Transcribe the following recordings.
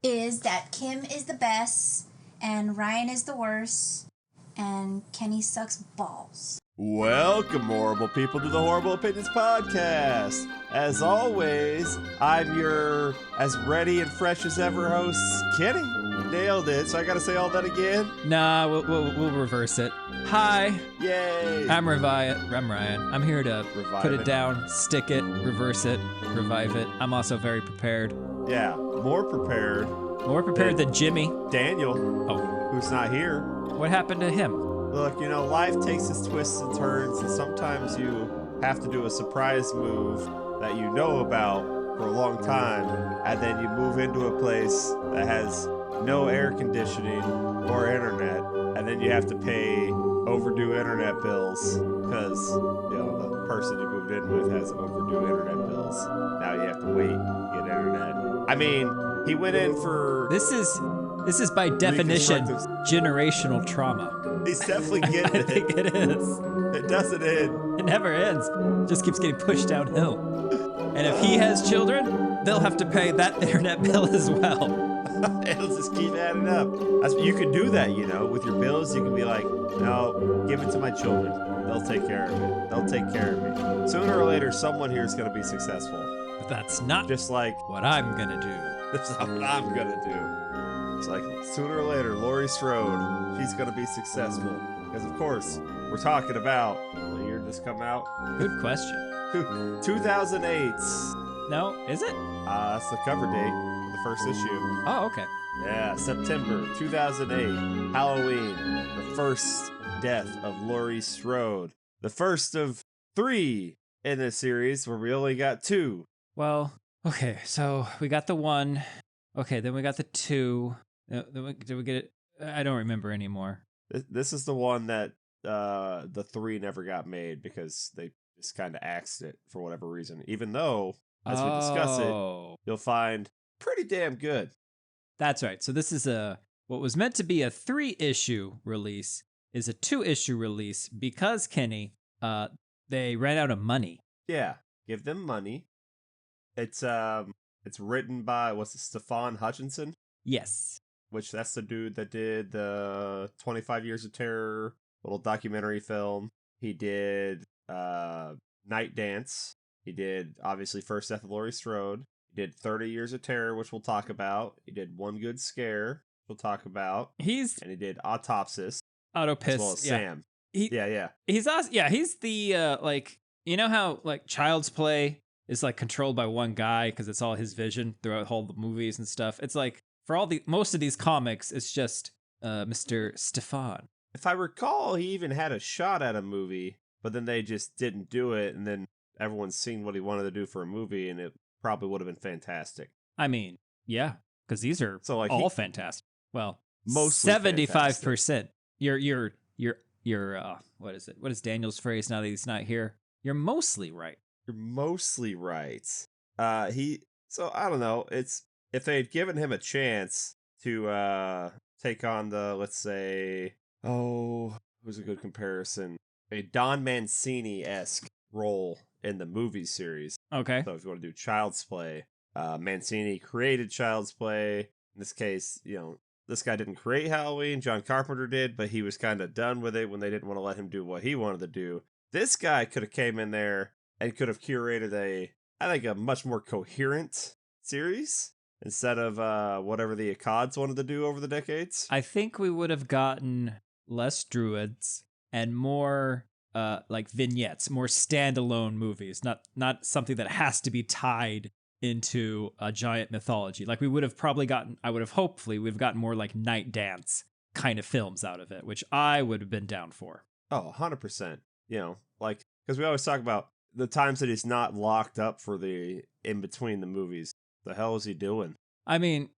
is that Kim is the best, and Ryan is the worst, and Kenny sucks balls. Welcome, horrible people, to the Horrible Opinions Podcast. As always, I'm your as ready and fresh as ever host, Kenny. Nailed it. So I gotta say all that again? Nah, we'll reverse it. Hi, Yay! I'm Ryan. I'm here to put it it. down, stick it, reverse it, revive it. I'm also very prepared. Yeah, more prepared. More prepared than Jimmy. Daniel, Oh, who's not here. what happened to him? Look, you know, life takes its twists and turns, and sometimes you have to do a surprise move that you know about for a long time, and then you move into a place that has no air conditioning or internet, and then you have to pay overdue internet bills because, you know, the person you moved in with has overdue internet bills. Now you have to wait to get internet. I mean, he went in for... This is by definition generational trauma. He's definitely getting I think it is. It doesn't end. It never ends. It just keeps getting pushed downhill. And if he has children, they'll have to pay that internet bill as well. It'll just keep adding up. You can do that, you know, with your bills. You can be like, no, give it to my children. They'll take care of it. They'll take care of me. Sooner or later, someone here is going to be successful. But that's not Just like, what I'm gonna do. that's not what I'm going to do. It's like, sooner or later, Laurie Strode, she's going to be successful. Because, of course, we're talking about, what year did this come out? Good question. 2008. No, is it? That's the cover date for the first issue. Oh, okay. Yeah, September 2008, Halloween, the first death of Laurie Strode. The first of 3 in this series, where we only got 2. Well, okay, so we got the 1. Okay, then we got the 2. Did we get it? I don't remember anymore. This is the one that the 3 never got made because they just kind of axed it for whatever reason. Even though, as we discuss it, you'll find pretty damn good. That's right. So this is what was meant to be a 3-issue release is a 2-issue release because, Kenny, they ran out of money. Yeah, give them money. It's written by, Stefan Hutchinson? Yes. Which that's the dude that did the 25 Years of Terror little documentary film. He did Night Dance. He did, obviously, First Death of Laurie Strode. He did 30 Years of Terror, which we'll talk about. He did One Good Scare, which we'll talk about. And he did Autopsis. Autopiss. As well as yeah. Sam. Yeah. He's awesome. Yeah, he's the, you know how, Child's Play is, controlled by one guy because it's all his vision throughout all the movies and stuff. It's for most of these comics, it's just Mr. Stefan. If I recall, he even had a shot at a movie, but then they just didn't do it, and then everyone's seen what he wanted to do for a movie, and it probably would have been fantastic. I mean, yeah, because these are all fantastic. Well, mostly 75%. You're what is it? What is Daniel's phrase now that he's not here? You're mostly right. You're mostly right. So I don't know. It's if they had given him a chance to take on the, let's say, who's a good comparison? A Don Mancini-esque role in the movie series. Okay. So if you want to do Child's Play, Mancini created Child's Play. In this case, you know, this guy didn't create Halloween. John Carpenter did, but he was kind of done with it when they didn't want to let him do what he wanted to do. This guy could have came in there and could have curated a much more coherent series instead of whatever the Accods wanted to do over the decades. I think we would have gotten less druids and more vignettes, more standalone movies, not something that has to be tied into a giant mythology. Like we've gotten more like Night Dance kind of films out of it, which I would have been down for. Oh, 100%. You know, because we always talk about the times that he's not locked up for the in between the movies. The hell is he doing? I mean,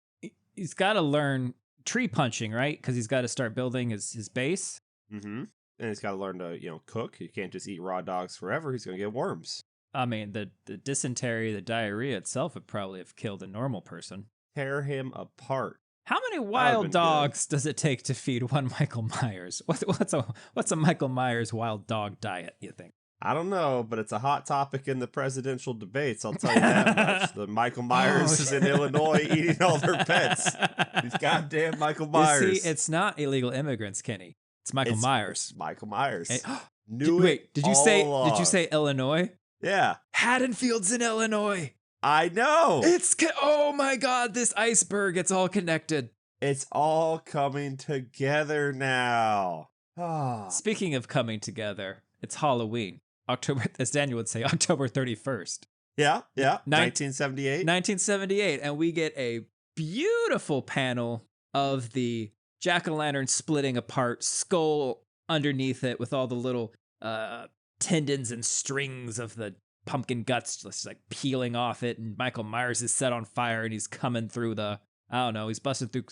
he's got to learn tree punching, right? Because he's got to start building his base. Mm-hmm. And he's got to learn to, cook. He can't just eat raw dogs forever. He's going to get worms. I mean, the dysentery, the diarrhea itself would probably have killed a normal person. Tear him apart. How many wild dogs does it take to feed one Michael Myers? What's a Michael Myers wild dog diet, you think? I don't know, but it's a hot topic in the presidential debates. I'll tell you that much. The Michael Myers is in Illinois eating all their pets. These goddamn Michael Myers. You see, it's not illegal immigrants, Kenny. It's Michael Myers. Michael Myers. Hey, did you say Illinois? Yeah. Haddonfield's in Illinois. I know. Oh my God, this iceberg, it's all connected. It's all coming together now. Speaking of coming together, it's Halloween. October, as Daniel would say, October 31st. Yeah. 1978. 1978, and we get a beautiful panel of the jack-o'-lantern splitting apart, skull underneath it with all the little tendons and strings of the pumpkin guts just like peeling off it, and Michael Myers is set on fire, and he's coming through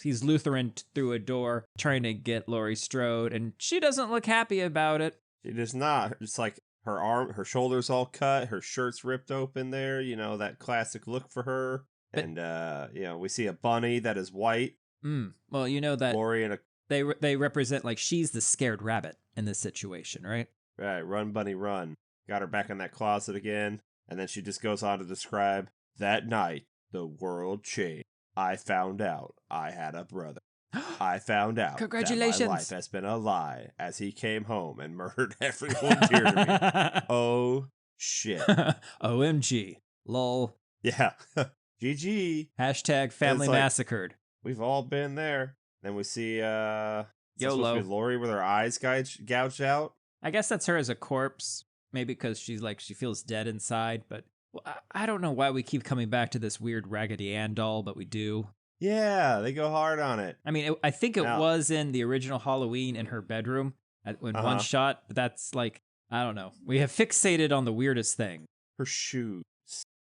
he's Lutheran through a door trying to get Laurie Strode, and she doesn't look happy about it. She does not. It's like her shoulders all cut, her shirt's ripped open there, that classic look for her. And we see a bunny that is white. Well, that Laurie and they represent, like, she's the scared rabbit in this situation, right? Right, run bunny run. Got her back in that closet again, and then she just goes on to describe, that night the world changed. I found out I had a brother. I found out Congratulations. that my life has been a lie as he came home and murdered everyone dear to me. Oh, shit. OMG. Lol. Yeah. GG. Hashtag family massacred. We've all been there. Then we see YOLO. Laurie with her eyes gouged out. I guess that's her as a corpse. Maybe because she feels dead inside, but I don't know why we keep coming back to this weird Raggedy Ann doll, but we do. Yeah, they go hard on it. I mean, I think it was in the original Halloween in her bedroom in one shot, but that's like, I don't know. We have fixated on the weirdest thing. Her shoes.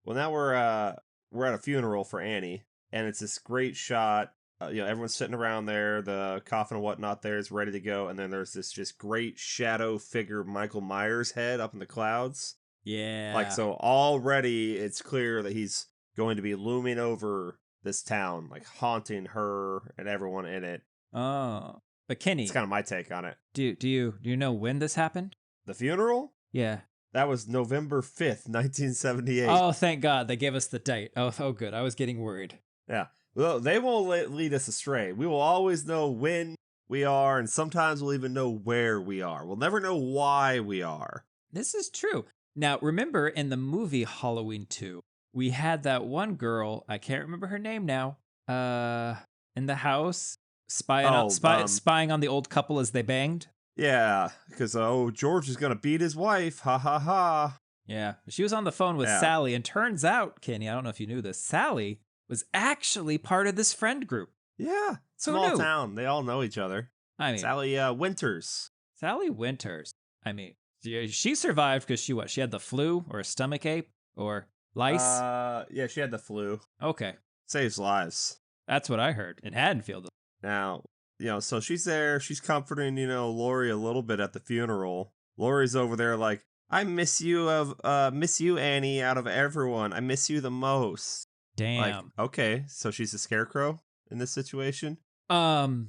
Well, now we're at a funeral for Annie, and it's this great shot. Everyone's sitting around there, the coffin and whatnot there is ready to go, and then there's this just great shadow figure Michael Myers head up in the clouds. Yeah. Like, so already it's clear that he's going to be looming over this town, like haunting her and everyone in it. Oh. But Kenny, it's kind of my take on it. Do you know when this happened? The funeral? Yeah. That was November 5th, 1978. Oh, thank God. They gave us the date. Oh, good. I was getting worried. Yeah. Well, they won't lead us astray. We will always know when we are, and sometimes we'll even know where we are. We'll never know why we are. This is true. Now, remember in the movie Halloween 2, we had that one girl, I can't remember her name now, in the house, spying on the old couple as they banged. Yeah, because, George is going to beat his wife. Ha, ha, ha. Yeah, she was on the phone with Sally, and turns out, Kenny, I don't know if you knew this, Sally was actually part of this friend group. Yeah, small town. They all know each other. I mean, Sally Winters. Sally Winters. I mean, she survived because she had the flu or a stomach ache or lice. Yeah, she had the flu. Okay, saves lives. That's what I heard in Haddonfield. Now, so she's there. She's comforting, Laurie a little bit at the funeral. Laurie's over there like, I miss you, Annie, out of everyone. I miss you the most. Damn. Like, okay, so she's a scarecrow in this situation? So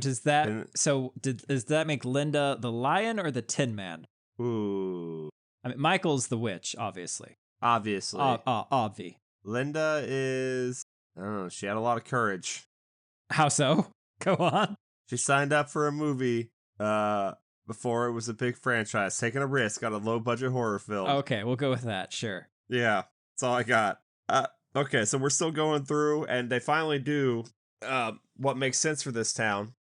does that make Linda the lion or the Tin Man? Ooh. I mean, Michael's the witch, obviously. Obvi. Linda is, I don't know, she had a lot of courage. How so? Go on. She signed up for a movie before it was a big franchise, taking a risk on a low-budget horror film. Okay, we'll go with that, sure. Yeah, that's all I got. Okay, so we're still going through, and they finally do what makes sense for this town.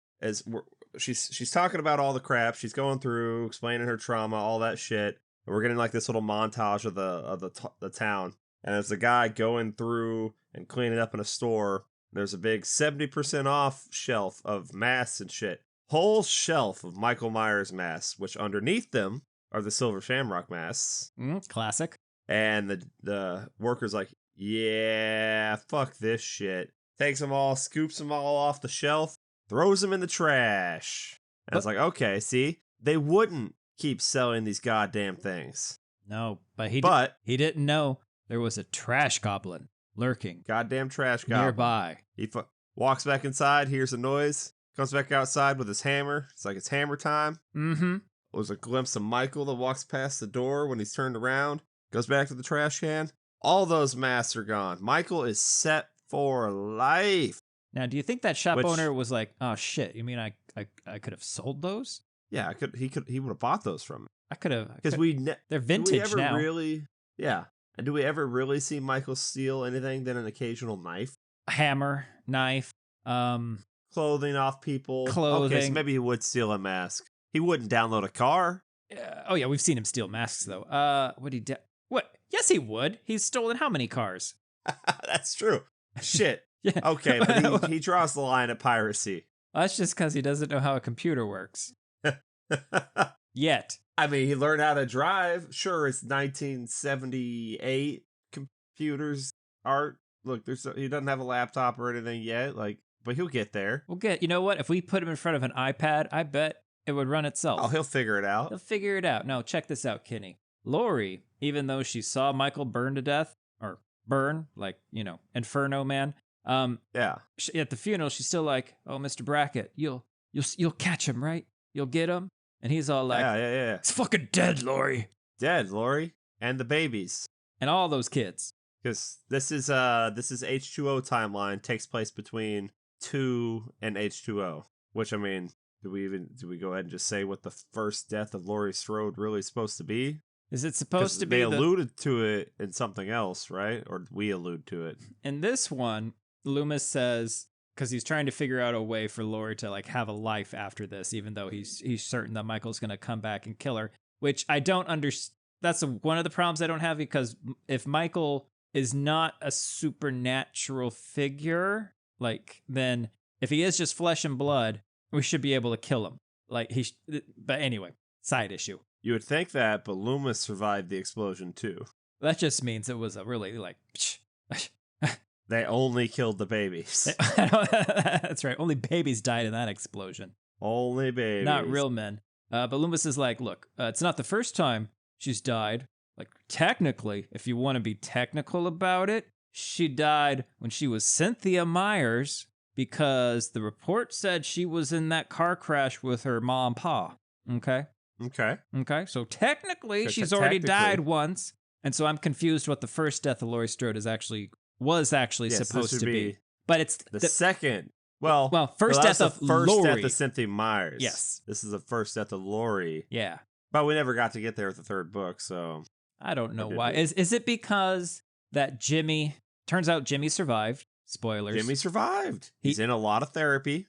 She's talking about all the crap. She's going through, explaining her trauma, all that shit. And we're getting like this little montage of the town. And there's a guy going through and cleaning up in a store. There's a big 70% off shelf of masks and shit. Whole shelf of Michael Myers masks, which underneath them are the Silver Shamrock masks. Classic. And the worker's like, yeah, fuck this shit. Takes them all, scoops them all off the shelf, throws them in the trash. And I was like, okay, see, they wouldn't keep selling these goddamn things. No, but he didn't know there was a trash goblin lurking. Goddamn trash goblin. Nearby. He walks back inside, hears a noise, comes back outside with his hammer. It's like, it's hammer time. Mm-hmm. was a glimpse of Michael that walks past the door when he's turned around, goes back to the trash can. All those masks are gone. Michael is set for life. Now, do you think that shop owner was like, "Oh shit, you mean I could have sold those?" Yeah, he would have bought those from me. I could have, because they're vintage now. Yeah, and do we ever really see Michael steal anything than an occasional knife, a hammer, knife, clothing off people? Clothing. Okay, so maybe he would steal a mask. He wouldn't download a car. Oh yeah, we've seen him steal masks though. Would he? What? Yes, he would. He's stolen how many cars? That's true. Shit. Yeah. Okay, but he draws the line at piracy. Well, that's just because he doesn't know how a computer works. Yet. I mean, he learned how to drive. Sure, it's 1978. Computers aren't. Look, he doesn't have a laptop or anything yet. But he'll get there. You know what? If we put him in front of an iPad, I bet it would run itself. Oh, he'll figure it out. He'll figure it out. Now, check this out, Kenny. Laurie, even though she saw Michael burn to death, or burn, Inferno Man. Yeah. At the funeral, she's still like, "Oh, Mr. Brackett, you'll catch him, right? You'll get him." And he's all like, "Yeah. It's fucking dead, Laurie. Dead, Laurie, and the babies, and all those kids." Because this is H2O timeline, takes place between 2 and H2O. Which, I mean, do we go ahead and just say what the first death of Laurie Strode really is supposed to be? Is it supposed to be? They alluded to it in something else, right? Or we allude to it. In this one, Loomis says, because he's trying to figure out a way for Laurie to have a life after this, even though he's certain that Michael's going to come back and kill her, which I don't understand. That's one of the problems I don't have, because if Michael is not a supernatural figure, then if he is just flesh and blood, we should be able to kill him. But anyway, side issue. You would think that, but Loomis survived the explosion too. That just means it was a really They only killed the babies. That's right. Only babies died in that explosion. Only babies. Not real men. But Loomis is like, look, it's not the first time she's died. Technically, if you want to be technical about it, she died when she was Cynthia Myers, because the report said she was in that car crash with her mom and pa. Okay? Okay. So technically, she's already died once. And so I'm confused what the first death of Laurie Strode was actually supposed to be. But it's the second. Well, first death of first Laurie. death of Cynthia Myers. Yes. This is the first death of Laurie. Yeah. But we never got to get there with the third book, so I don't know why. Is it because that turns out Jimmy survived? Spoilers. Jimmy survived. He's in a lot of therapy.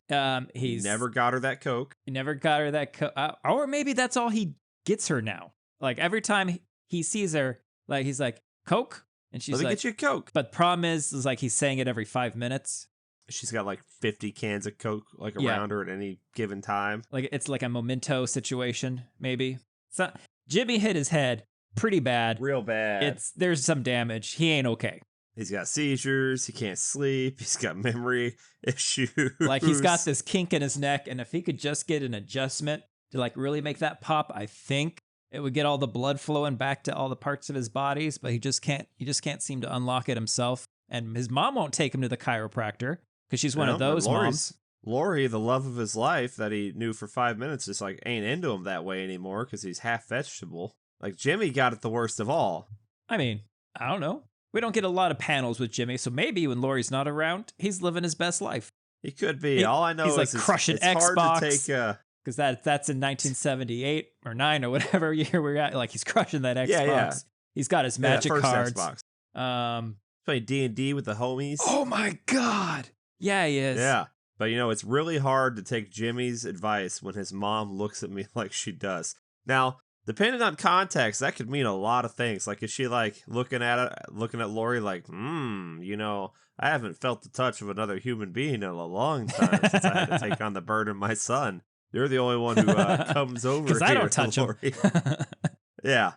He's never got her that coke. He never got her that coke. Or maybe that's all he gets her now. Every time he sees her, he's like, "Coke?" And she's Let me get you a coke. But the problem is he's saying it every 5 minutes. She's got 50 cans of coke around her at any given time. It's like a memento situation, maybe. It's not. Jimmy hit his head pretty bad. Real bad. There's some damage. He ain't okay. He's got seizures. He can't sleep. He's got memory issues. He's got this kink in his neck, and if he could just get an adjustment to really make that pop, I think it would get all the blood flowing back to all the parts of his bodies. But he just can't seem to unlock it himself. And his mom won't take him to the chiropractor because she's one of those moms. Laurie, the love of his life that he knew for 5 minutes, just ain't into him that way anymore because he's half vegetable. Jimmy got it the worst of all. I mean, I don't know. We don't get a lot of panels with Jimmy, so maybe when Laurie's not around, he's living his best life. He could be. All I know is crushing it's Xbox. Hard to take because that's in 1978 or 9 or whatever year we're at. He's crushing that Xbox. Yeah. He's got his magic cards. Xbox. Playing D&D with the homies. Oh my God. Yeah, he is. Yeah. But it's really hard to take Jimmy's advice when his mom looks at me like she does. Now, depending on context, that could mean a lot of things. Is she looking at Laurie I haven't felt the touch of another human being in a long time since I had to take on the burden of my son. You're the only one who comes over here. Because I don't touch Laurie. him. Yeah.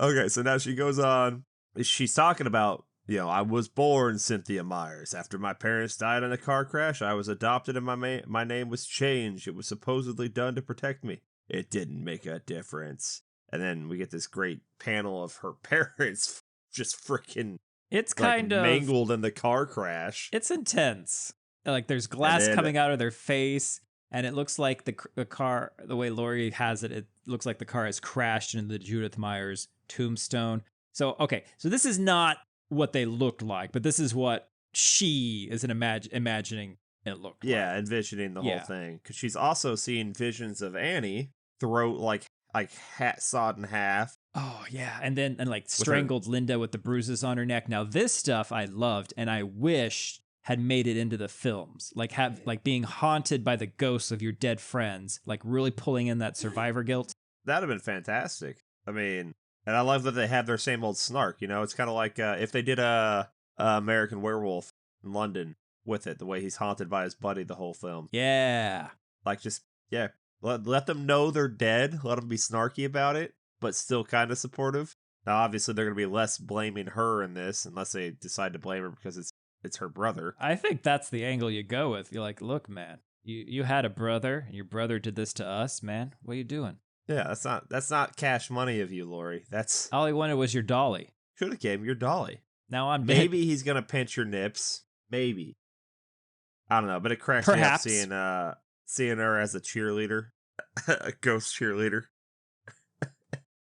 Okay, so now she goes on. She's talking about, I was born Cynthia Myers. After my parents died in a car crash, I was adopted and my name was changed. It was supposedly done to protect me. It didn't make a difference. And then we get this great panel of her parents just freaking it's kind of mangled in the car crash. It's intense. There's glass coming out of their face. and it looks like the car, the way Laurie has it, it looks like the car has crashed into the Judith Myers tombstone. So, okay, so this is not what they looked like, but this is what she is imagining it looked like. Yeah, envisioning the whole thing. Because she's also seeing visions of Annie, throat like sawed in half. Oh, yeah, and like strangled Linda with the bruises on her neck. Now, this stuff I loved, and I wish had made it into the films, like being haunted by the ghosts of your dead friends, like really pulling in that survivor guilt. That'd have been fantastic. I mean, and I love that they have their same old snark. You know, it's kind of like if they did a American Werewolf in London with it, the way he's haunted by his buddy the whole film. Yeah, like just let them know they're dead. Let them be snarky about it, but still kind of supportive. Now, obviously, they're going to be less blaming her in this, unless they decide to blame her because it's her brother. I think that's the angle you go with. You're like, look, man, you had a brother, and your brother did this to us, man. What are you doing? Yeah, that's not cash money of you, Laurie. That's all he wanted was your dolly. Should have gave him your dolly. Now I'm maybe he's gonna pinch your nips. Maybe. I don't know, but it cracks me up seeing her as a cheerleader, a ghost cheerleader.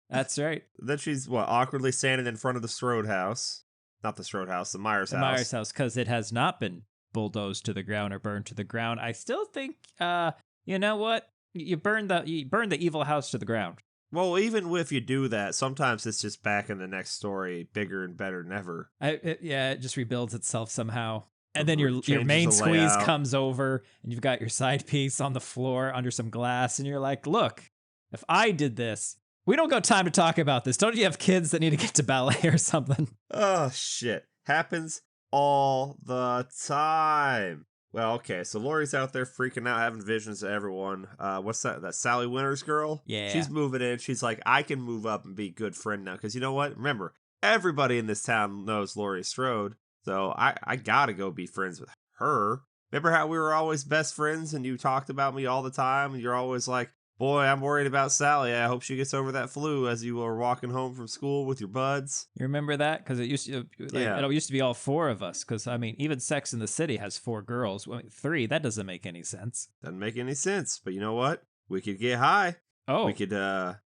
That's right. Then she's awkwardly standing in front of the Strode house. Not the Strode house, the Myers house. The Myers house, because it has not been bulldozed to the ground or burned to the ground. I still think, you know what? You burn the evil house to the ground. Well, even if you do that, sometimes it's just back in the next story, bigger and better than ever. It just rebuilds itself somehow. And then your main squeeze comes over, and you've got your side piece on the floor under some glass, and you're like, look, if I did this, we don't got time to talk about this. Don't you have kids that need to get to ballet or something? Oh, shit. Happens all the time. Well, okay, so Laurie's out there freaking out, having visions of everyone. What's that? That Sally Winters girl? Yeah. She's moving in. She's like, I can move up and be a good friend now. Because you know what? Remember, everybody in this town knows Laurie Strode. So I gotta go be friends with her. Remember how we were always best friends and you talked about me all the time? And you're always like, boy, I'm worried about Sally. I hope she gets over that flu as you were walking home from school with your buds. You remember that? Because it used to, it used to be all four of us. Because, I mean, even Sex in the City has 4 girls. Well, 3, that doesn't make any sense. Doesn't make any sense. But you know what? We could get high. Oh. We could,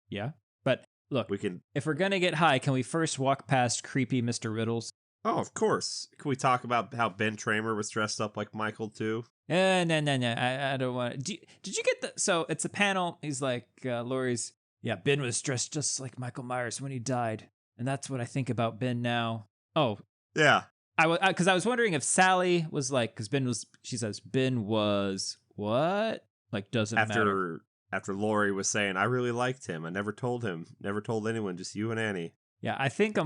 yeah. But look, if we're going to get high, can we first walk past creepy Mr. Riddles? Oh, of course. Can we talk about how Ben Tramer was dressed up like Michael, too? No. I don't want to. Did you get the... So, it's a panel. He's like, Laurie's... Yeah, Ben was dressed just like Michael Myers when he died. And that's what I think about Ben now. Oh. Yeah. Because I was wondering if Sally was like... Because Ben was... She says, Ben was... What? Like, doesn't matter. After Laurie was saying, I really liked him. I never told him. Never told anyone. Just you and Annie. Yeah, I think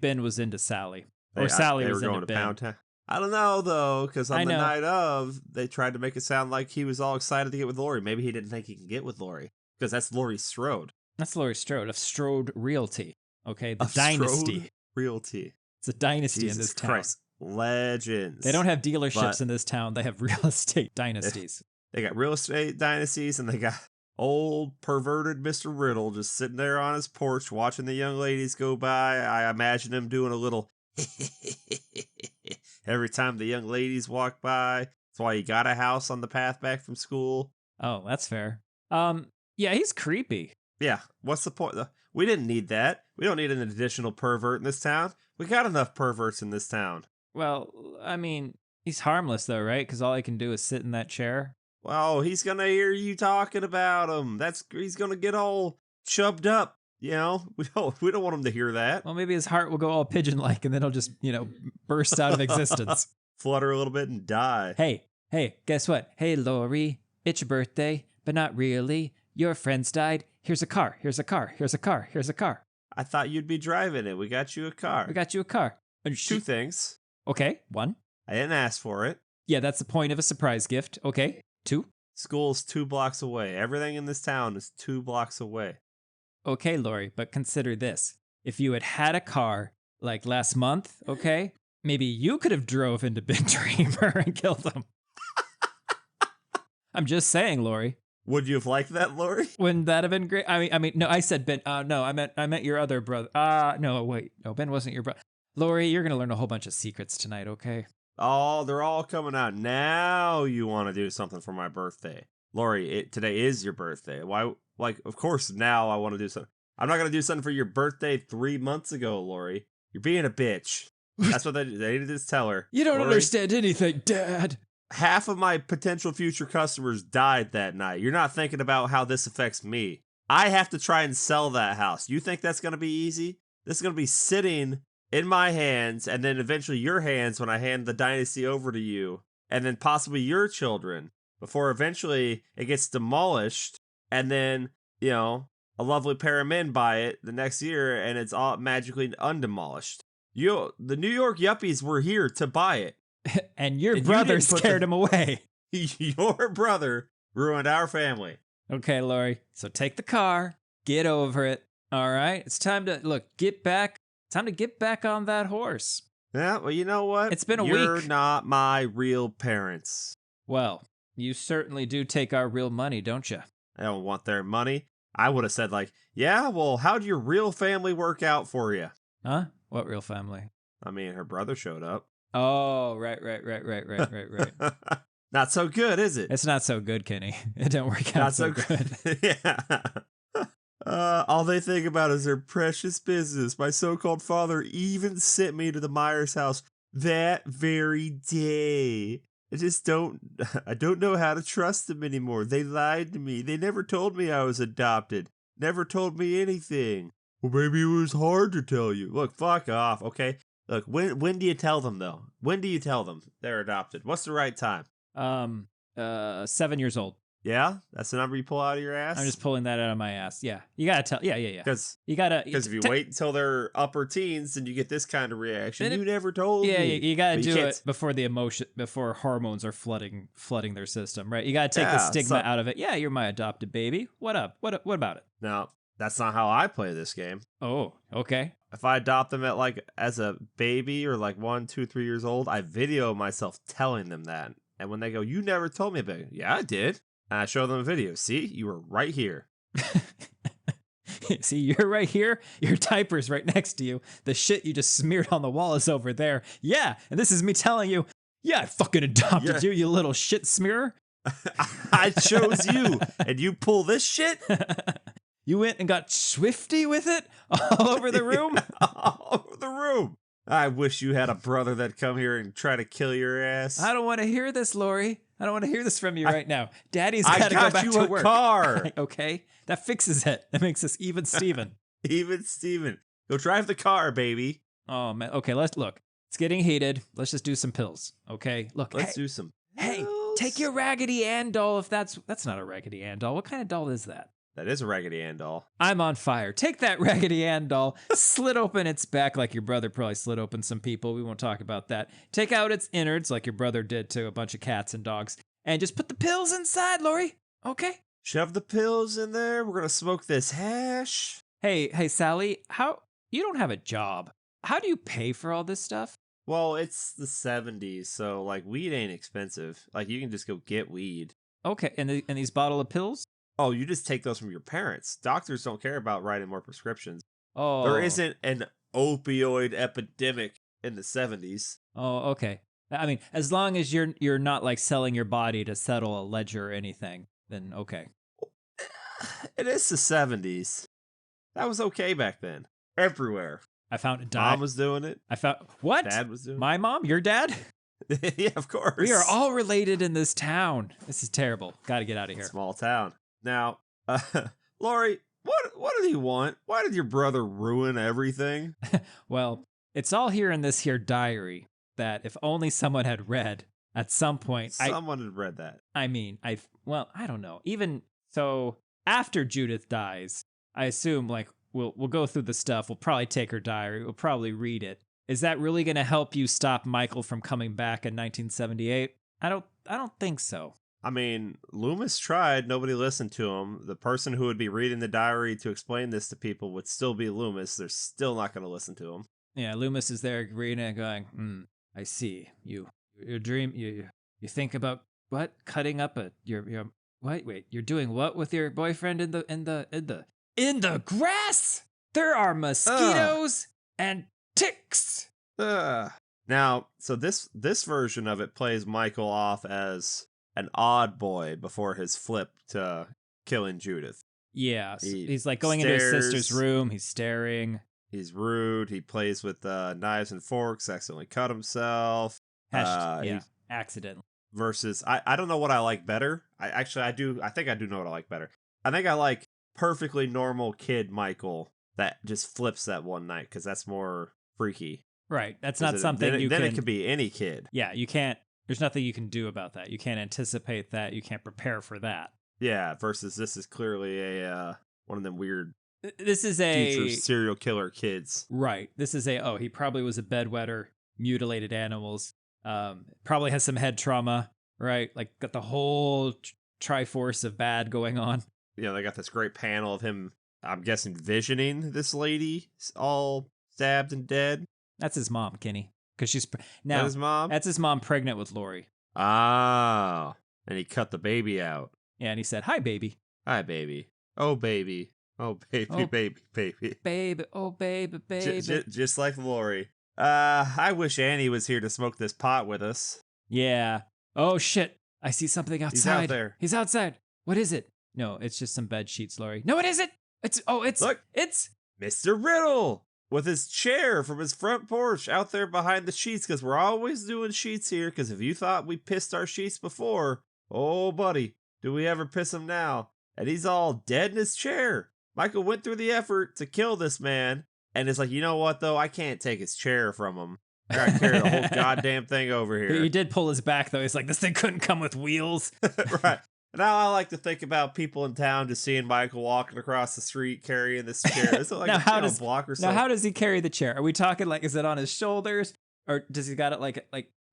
Ben was into Sally. Or Sally was into Ben. Pound Town. I don't know, though, because on the night of, they tried to make it sound like he was all excited to get with Laurie. Maybe he didn't think he could get with Laurie, because that's Laurie Strode. That's Laurie Strode of Strode Realty, okay? The dynasty. Strode Realty. It's a dynasty in this town. Christ. Legends. They don't have dealerships in this town. They have real estate dynasties. They got real estate dynasties, and they got old perverted Mr. Riddle just sitting there on his porch watching the young ladies go by. I imagine him doing a little... every time the young ladies walk by. That's why he got a house on the path back from school. Oh, that's fair. Yeah, he's creepy. Yeah, what's the point? We didn't need that. We don't need an additional pervert in this town. We got enough perverts in this town. Well, I mean, he's harmless though, right? Because all he can do is sit in that chair. Well, he's gonna hear you talking about him. He's gonna get all chubbed up. You know, we don't want him to hear that. Well, maybe his heart will go all pigeon-like, and then he'll just, burst out of existence. Flutter a little bit and die. Hey, guess what? Hey, Laurie, it's your birthday, but not really. Your friends died. Here's a car. I thought you'd be driving it. We got you a car. Two things. Okay, 1. I didn't ask for it. Yeah, that's the point of a surprise gift. Okay, 2. School's 2 blocks away. Everything in this town is 2 blocks away. Okay, Laurie, but consider this. If you had a car like last month, okay, maybe you could have drove into Ben Tramer and killed him. I'm just saying, Laurie. Would you have liked that, Laurie? Wouldn't that have been great? I mean, no, I said Ben. No, I meant your other brother. No, wait, no, Ben wasn't your brother. Laurie, you're gonna learn a whole bunch of secrets tonight, okay? Oh, they're all coming out now. You want to do something for my birthday? Laurie, today is your birthday. Why? Like, of course, now I want to do something. I'm not going to do something for your birthday 3 months ago, Laurie. You're being a bitch. That's what they need to just tell her. You don't Laurie, understand anything, Dad. half of my potential future customers died that night. You're not thinking about how this affects me. I have to try and sell that house. You think that's going to be easy? This is going to be sitting in my hands and then eventually your hands when I hand the dynasty over to you and then possibly your children before eventually it gets demolished and then, you know, a lovely pair of men buy it the next year and it's all magically undemolished. The New York yuppies were here to buy it. And your brother scared him away. Your brother ruined our family. Okay, Laurie. So take the car. Get over it. All right? It's time to, get back. Time to get back on that horse. Yeah, well, you know what? It's been a week. You're not my real parents. Well, you certainly do take our real money, don't you? I don't want their money. I would have said, yeah, well, how'd your real family work out for you? Huh? What real family? I mean, her brother showed up. Oh, right. Not so good, is it? It's not so good, Kenny. It don't work out Not so good. Yeah. All they think about is their precious business. My so-called father even sent me to the Myers house that very day. I don't know how to trust them anymore. They lied to me. They never told me I was adopted. Never told me anything. Well, maybe it was hard to tell you. Look, fuck off, okay? Look, when do you tell them, though? When do you tell them they're adopted? What's the right time? 7 years old. Yeah? That's the number you pull out of your ass? I'm just pulling that out of my ass. Yeah. You gotta tell. Yeah. Because if you t- wait until they're upper teens, then you get this kind of reaction. You never told me. Yeah, you gotta But do it before hormones are flooding their system, right? You gotta take the stigma out of it. Yeah, you're my adopted baby. What up? What about it? No, that's not how I play this game. Oh, okay. If I adopt them as a baby or 1, 2, 3 years old, I video myself telling them that. And when they go, you never told me about it. Yeah, I did. And I show them a video. See, you were right here. See, you're right here. Your diaper's right next to you. The shit you just smeared on the wall is over there. Yeah, and this is me telling you, yeah, I fucking adopted you little shit smearer. I chose you, and you pull this shit? You went and got swifty with it all over the room? All over the room. I wish you had a brother that'd come here and try to kill your ass. I don't want to hear this, Laurie. I don't want to hear this from you right now. Daddy's got to go back to work. I got you a car. Okay, that fixes it. That makes us even Steven. Even Steven. Go drive the car, baby. Oh, man. Okay, let's look. It's getting heated. Let's just do some pills. Okay, look. Let's do some pills. Hey, take your Raggedy Ann doll if that's not a Raggedy Ann doll. What kind of doll is that? That is a Raggedy Ann doll. I'm on fire. Take that Raggedy Ann doll, slit open its back like your brother probably slit open some people. We won't talk about that. Take out its innards like your brother did to a bunch of cats and dogs. And just put the pills inside, Laurie. Okay? Shove the pills in there. We're going to smoke this hash. Hey, Sally, you don't have a job. How do you pay for all this stuff? Well, it's the 70s, so weed ain't expensive. You can just go get weed. Okay, and these bottle of pills? Oh, you just take those from your parents. Doctors don't care about writing more prescriptions. Oh. There isn't an opioid epidemic in the 70s. Oh, okay. I mean, as long as you're not selling your body to settle a ledger or anything, then okay. It is the 70s. That was okay back then. Everywhere. I found a Mom was doing it. I found what? Dad was doing it. My mom? Your dad? Yeah, of course. We are all related in this town. This is terrible. Got to get out of here. Small town. Now, Laurie, what do you want? Why did your brother ruin everything? Well, it's all here in this here diary that if only someone had read at some point. Someone had read that. I mean, I don't know. Even so, after Judith dies, I assume we'll go through the stuff. We'll probably take her diary. We'll probably read it. Is that really going to help you stop Michael from coming back in 1978? I don't think so. I mean, Loomis tried. Nobody listened to him. The person who would be reading the diary to explain this to people would still be Loomis. They're still not going to listen to him. Yeah, Loomis is there reading and going, I see. You think about what? Cutting up your wait, you're doing what with your boyfriend in the grass? There are mosquitoes and ticks. Now, so this version of it plays Michael off as an odd boy before his flip to killing Judith. Yeah, so He he's like going into his sister's stares. room. He's staring. He's rude. He plays with knives and forks. Accidentally cut himself. He Accidentally. versus I don't know what I like better. I think I do know what I like better. I think I like perfectly normal kid Michael that just flips that one night because that's more freaky. Right. That's not something you can. Then it could be any kid. Yeah, you can't. There's nothing you can do about that. You can't anticipate that. You can't prepare for that. Yeah. Versus this is clearly a one of them weird. This is a future serial killer kids. Right. This is he probably was a bedwetter, mutilated animals. Probably has some head trauma. Right. Like got the whole triforce of bad going on. You know, they got this great panel of him, I'm guessing, visioning this lady all stabbed and dead. That's his mom, Kenny. Because she's That's his mom? That's his mom pregnant with Laurie. Ah. And he cut the baby out. Yeah, and he said, "Hi, baby. Hi, baby. Oh, baby. Oh, baby, Oh. baby, baby. Baby, oh, baby, baby." Just like Laurie. I wish Annie was here to smoke this pot with us. Yeah. Oh, shit. I see something outside. He's out there. He's outside. What is it? No, it's just some bed sheets, Laurie. No, it isn't. Look. It's Mr. Riddle with his chair from his front porch out there behind the sheets, because we're always doing sheets here, because if you thought we pissed our sheets before, oh, buddy, do we ever piss him now? And he's all dead in his chair. Michael went through the effort to kill this man, and it's like, you know what, though? I can't take his chair from him. I gotta carry the whole goddamn thing over here. He did pull his back, though. He's like, this thing couldn't come with wheels. Right. Now I like to think about people in town just seeing Michael walking across the street carrying this chair. Is it like a block or something? Now, how does he carry the chair? Are we talking like, is it on his shoulders? Or does he got it like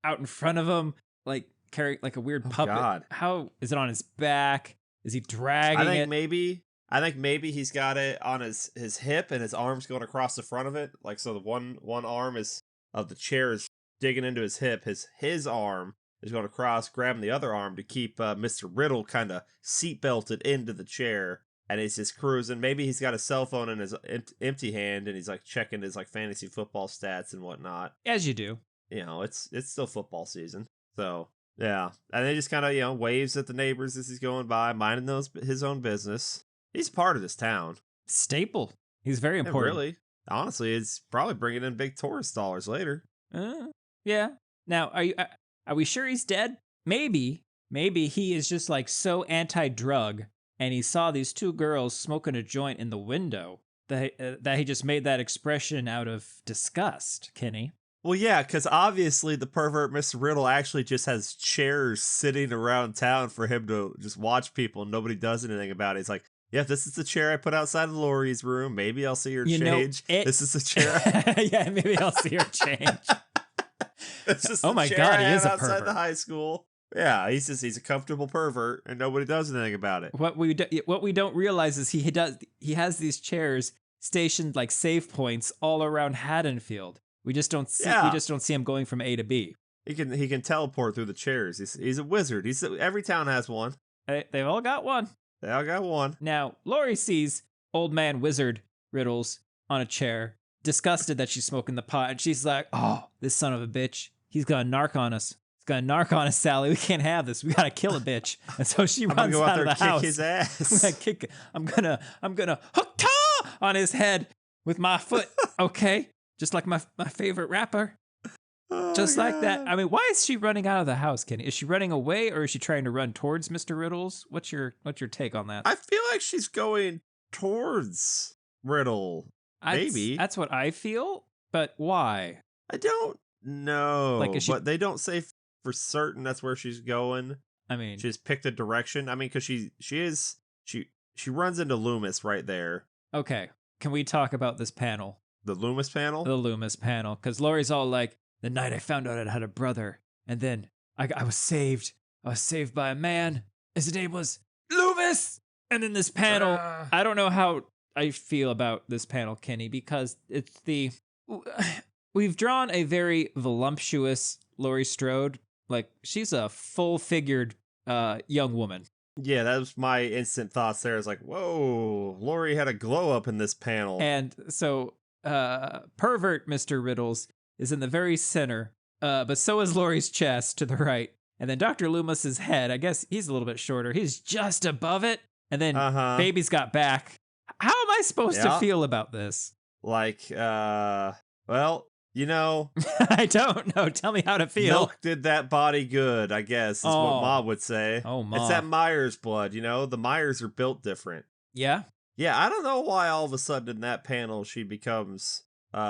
out in front of him? Like carry like a weird puppet? God. How is it on his back? Is he dragging it? I think maybe he's got it on his hip and his arm's going across the front of it. Like, so the one arm is of the chair is digging into his hip. His arm is going across, grabbing the other arm to keep Mr. Riddle kind of seatbelted into the chair. And he's just cruising. Maybe he's got a cell phone in his empty hand and he's like checking his like fantasy football stats and whatnot. As you do. You know, it's still football season. So, yeah. And he just kind of, you know, waves at the neighbors as he's going by, minding his own business. He's part of this town. Staple. He's very important. Yeah, really. Honestly, it's probably bringing in big tourist dollars later. Yeah. Now, are we sure he's dead? Maybe he is just like so anti-drug, and he saw these two girls smoking a joint in the window that he just made that expression out of disgust, Kenny. Well, yeah, because obviously the pervert Mr. Riddle actually just has chairs sitting around town for him to just watch people, and nobody does anything about it. He's like, yeah, this is the chair I put outside of Laurie's room. Maybe I'll see her change. This is the chair. Yeah, maybe I'll see her change. This is oh the my chair God, I he is a outside pervert. the high school. Yeah, he's a comfortable pervert, and nobody does anything about it. What we don't realize is he has these chairs stationed like save points all around Haddonfield. We just don't see him going from A to B. He can teleport through the chairs. He's a wizard. Every town has one. They've all got one. They all got one. Now, Laurie sees old man wizard Riddles on a chair, disgusted that she's smoking the pot, and she's like, "Oh, this son of a bitch. He's gonna narc on us. He's gonna narc on us, Sally. We can't have this. We gotta kill a bitch." And so she runs go out of the house. Kick his ass. I'm gonna hook ta on his head with my foot. Okay, just like my favorite rapper. Just like that. I mean, why is she running out of the house, Kenny? Is she running away or is she trying to run towards Mr. Riddles? What's your take on that? I feel like she's going towards Riddle. Maybe. That's what I feel, but why? I don't know. Like, but they don't say for certain that's where she's going. I mean, she just picked a direction. I mean, because she runs into Loomis right there. Okay. Can we talk about this panel? The Loomis panel? The Loomis panel. Because Laurie's all like, the night I found out I had a brother, and then I was saved. I was saved by a man. His name was Loomis. And then this panel, I don't know how I feel about this panel, Kenny, because we've drawn a very voluptuous Laurie Strode. Like, she's a full-figured young woman. Yeah, that was my instant thoughts there. It's like, whoa, Laurie had a glow up in this panel. And so pervert Mr. Riddles is in the very center, but so is Laurie's chest to the right. And then Dr. Loomis's head, I guess he's a little bit shorter. He's just above it. And then Baby's got back. How am I supposed to feel about this? Like, well, you know. I don't know. Tell me how to feel. Milk did that body good, I guess, is what Ma would say. Oh, Ma. It's that Myers blood, you know? The Myers are built different. Yeah? Yeah, I don't know why all of a sudden in that panel she becomes, like,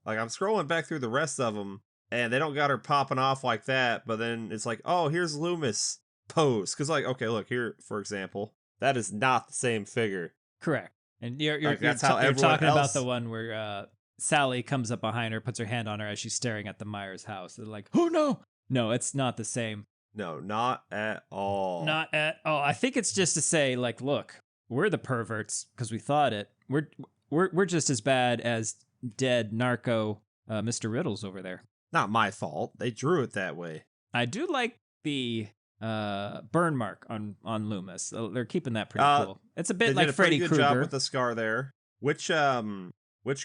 I'm scrolling back through the rest of them, and they don't got her popping off like that, but then it's like, oh, here's Loomis pose. Because, like, okay, look, here, for example, that is not the same figure. Correct. And you're that's how you're talking else... about the one where Sally comes up behind her, puts her hand on her as she's staring at the Myers house. They're like, oh, no. No, it's not the same. No, not at all. Not at all. I think it's just to say, like, look, we're the perverts because we thought it. We're just as bad as dead narco Mr. Riddles over there. Not my fault. They drew it that way. I do like the burn mark on Loomis. They're keeping that pretty cool. It's a bit like Freddy Krueger. They did a pretty good job with the scar there. Which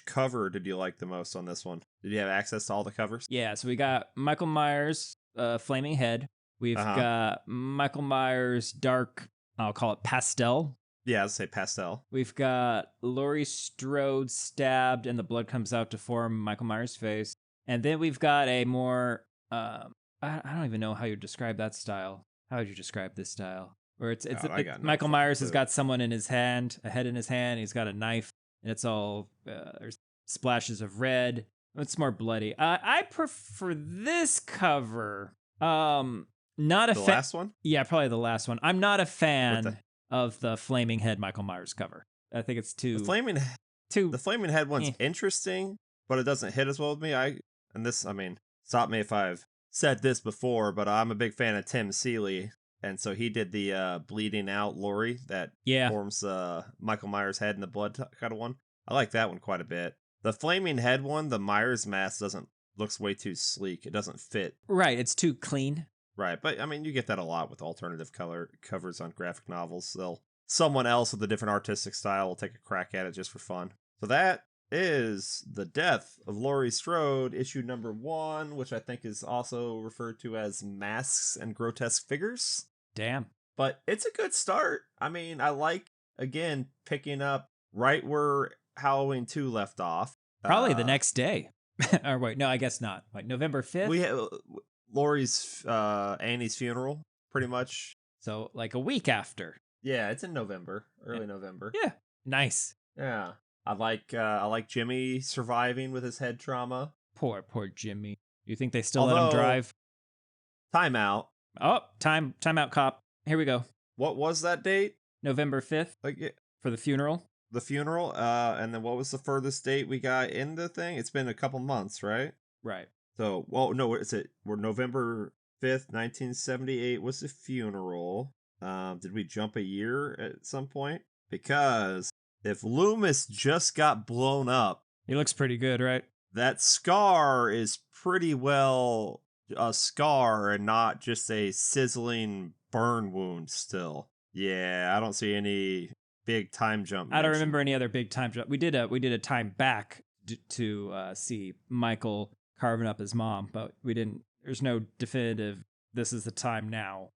cover did you like the most on this one? Did you have access to all the covers? Yeah, so we got Michael Myers' flaming head. We've got Michael Myers' dark, I'll call it pastel. Yeah, I'd say pastel. We've got Laurie Strode stabbed and the blood comes out to form Michael Myers' face. And then we've got a more, I don't even know how you describe that style. How would you describe this style? Where Michael Myers has got someone in his hand, a head in his hand. He's got a knife, and it's all there's splashes of red. It's more bloody. I prefer this cover. Not a the last one. Yeah, probably the last one. I'm not a fan of the flaming head Michael Myers cover. I think it's too the flaming head one's interesting, but it doesn't hit as well with me. I mean, stop me if I've said this before, but I'm a big fan of Tim Seeley. And so he did the bleeding out Laurie that forms Michael Myers' head in the blood kind of one. I like that one quite a bit. The flaming head one, the Myers mask looks way too sleek. It doesn't fit. Right, it's too clean. Right, but I mean, you get that a lot with alternative color covers on graphic novels. Someone else with a different artistic style will take a crack at it just for fun. So that is The Death of Laurie Strode, issue number 1, which I think is also referred to as Masks and Grotesque Figures. Damn. But it's a good start. I mean, I like, again, picking up right where Halloween 2 left off. Probably the next day. Or wait, no, I guess not. Like November 5th? We have Laurie's, Annie's funeral, pretty much. So, like a week after. Yeah, it's in November, early November. Yeah, nice. Yeah. I like Jimmy surviving with his head trauma. Poor Jimmy. You think they still let him drive? Timeout. Oh, timeout, cop. Here we go. What was that date? November 5th. For the funeral. The funeral. And then what was the furthest date we got in the thing? It's been a couple months, right? Right. So, well, no, we're November 5th, 1978 was the funeral. Did we jump a year at some point? Because if Loomis just got blown up... He looks pretty good, right? That scar is pretty well a scar and not just a sizzling burn wound still. Yeah, I don't see any big time jump. I don't remember any other big time jump. We did a time back to see Michael carving up his mom, but we didn't. There's no definitive. This is the time now.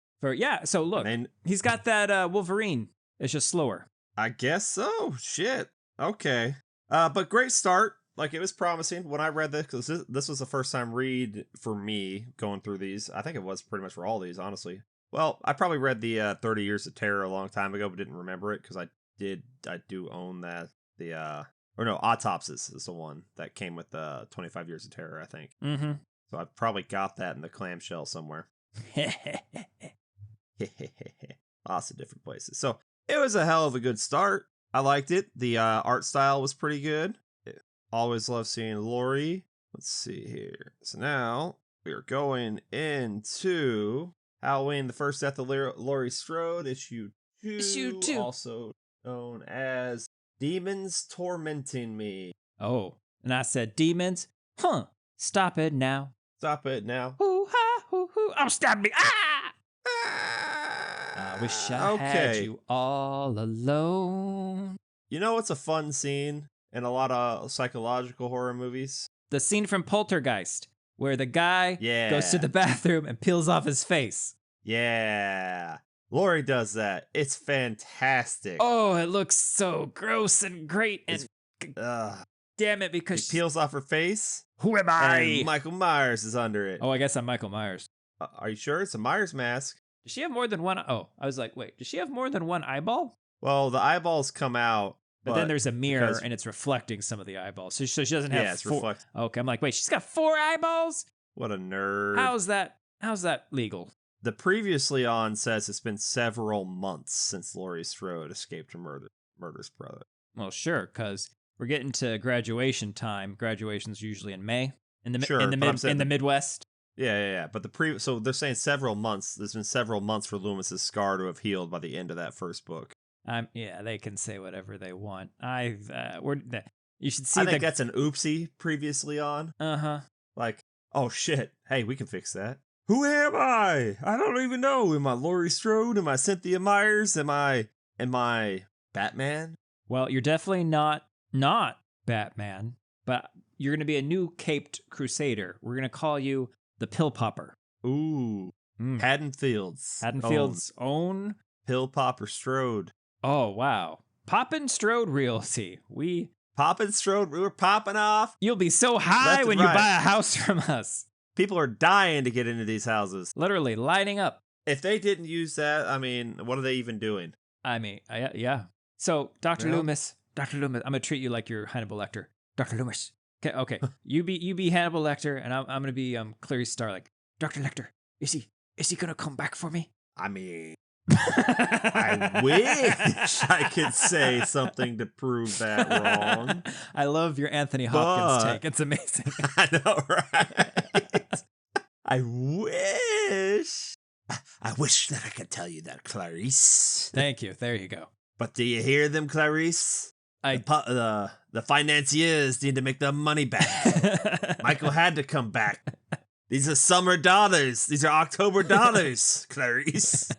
So look, he's got that Wolverine. It's just slower. I guess so. Shit. Okay. But great start. Like, it was promising when I read this, because this was the first time read for me going through these. I think it was pretty much for all these, honestly. Well, I probably read the 30 Years of Terror a long time ago, but didn't remember it because I do own that. Autopsies is the one that came with the 25 Years of Terror, I think. Mm-hmm. So I probably got that in the clamshell somewhere. Lots of different places. So it was a hell of a good start. I liked it. The art style was pretty good. Always love seeing Laurie. Let's see here. So now we are going into Halloween, the First Death of Laurie Strode, issue 2. Issue 2. Also known as Demons Tormenting Me. Oh, and I said demons? Huh. Stop it now. Stop it now. Hoo-ha, hoo-hoo. Oh, stab me. Ah! I wish I had you all alone. You know what's a fun scene in a lot of psychological horror movies? The scene from Poltergeist where the guy goes to the bathroom and peels off his face. Yeah. Laurie does that. It's fantastic. Oh, it looks so gross and great. And damn it, because he peels off her face. Who am I? And Michael Myers is under it. Oh, I guess I'm Michael Myers. Are you sure? It's a Myers mask. Does she have more than one? Oh, I was like, wait, does she have more than one eyeball? Well, the eyeballs come out. But then there's a mirror and it's reflecting some of the eyeballs. So she doesn't have four. Okay, I'm like, wait, she's got 4 eyeballs? What a nerd. How's that legal? The previously on says it's been several months since Laurie Strode escaped her murder's brother. Well, sure, because we're getting to graduation time. Graduation's usually in May in the Midwest. Yeah. But so they're saying several months. There's been several months for Loomis's scar to have healed by the end of that first book. Yeah, they can say whatever they want. You should see. I think that's an oopsie previously on. Like, oh shit, hey, we can fix that. Who am I? I don't even know. Am I Laurie Strode? Am I Cynthia Myers? Am I Batman? Well, you're definitely not Batman, but you're going to be a new caped crusader. We're going to call you the Pill Popper. Ooh. Haddonfield's own Pill Popper Strode. Oh, wow. Poppin' Strode Realty. Poppin' Strode, we were popping off. You'll be so high when you buy a house from us. People are dying to get into these houses. Literally lining up. If they didn't use that, I mean, what are they even doing? I mean, yeah. So, Dr. Loomis, I'm going to treat you like you're Hannibal Lecter. Dr. Loomis. Okay. you be Hannibal Lecter, and I'm going to be Clarice Starling. Dr. Lecter, is he going to come back for me? I mean, I wish I could say something to prove that wrong. I love your Anthony Hopkins take. It's amazing. I know, right? I wish that I could tell you that, Clarice. Thank you. There you go. But do you hear them, Clarice? The financiers need to make the money back. Michael had to come back. These are summer dollars. These are October dollars, Clarice.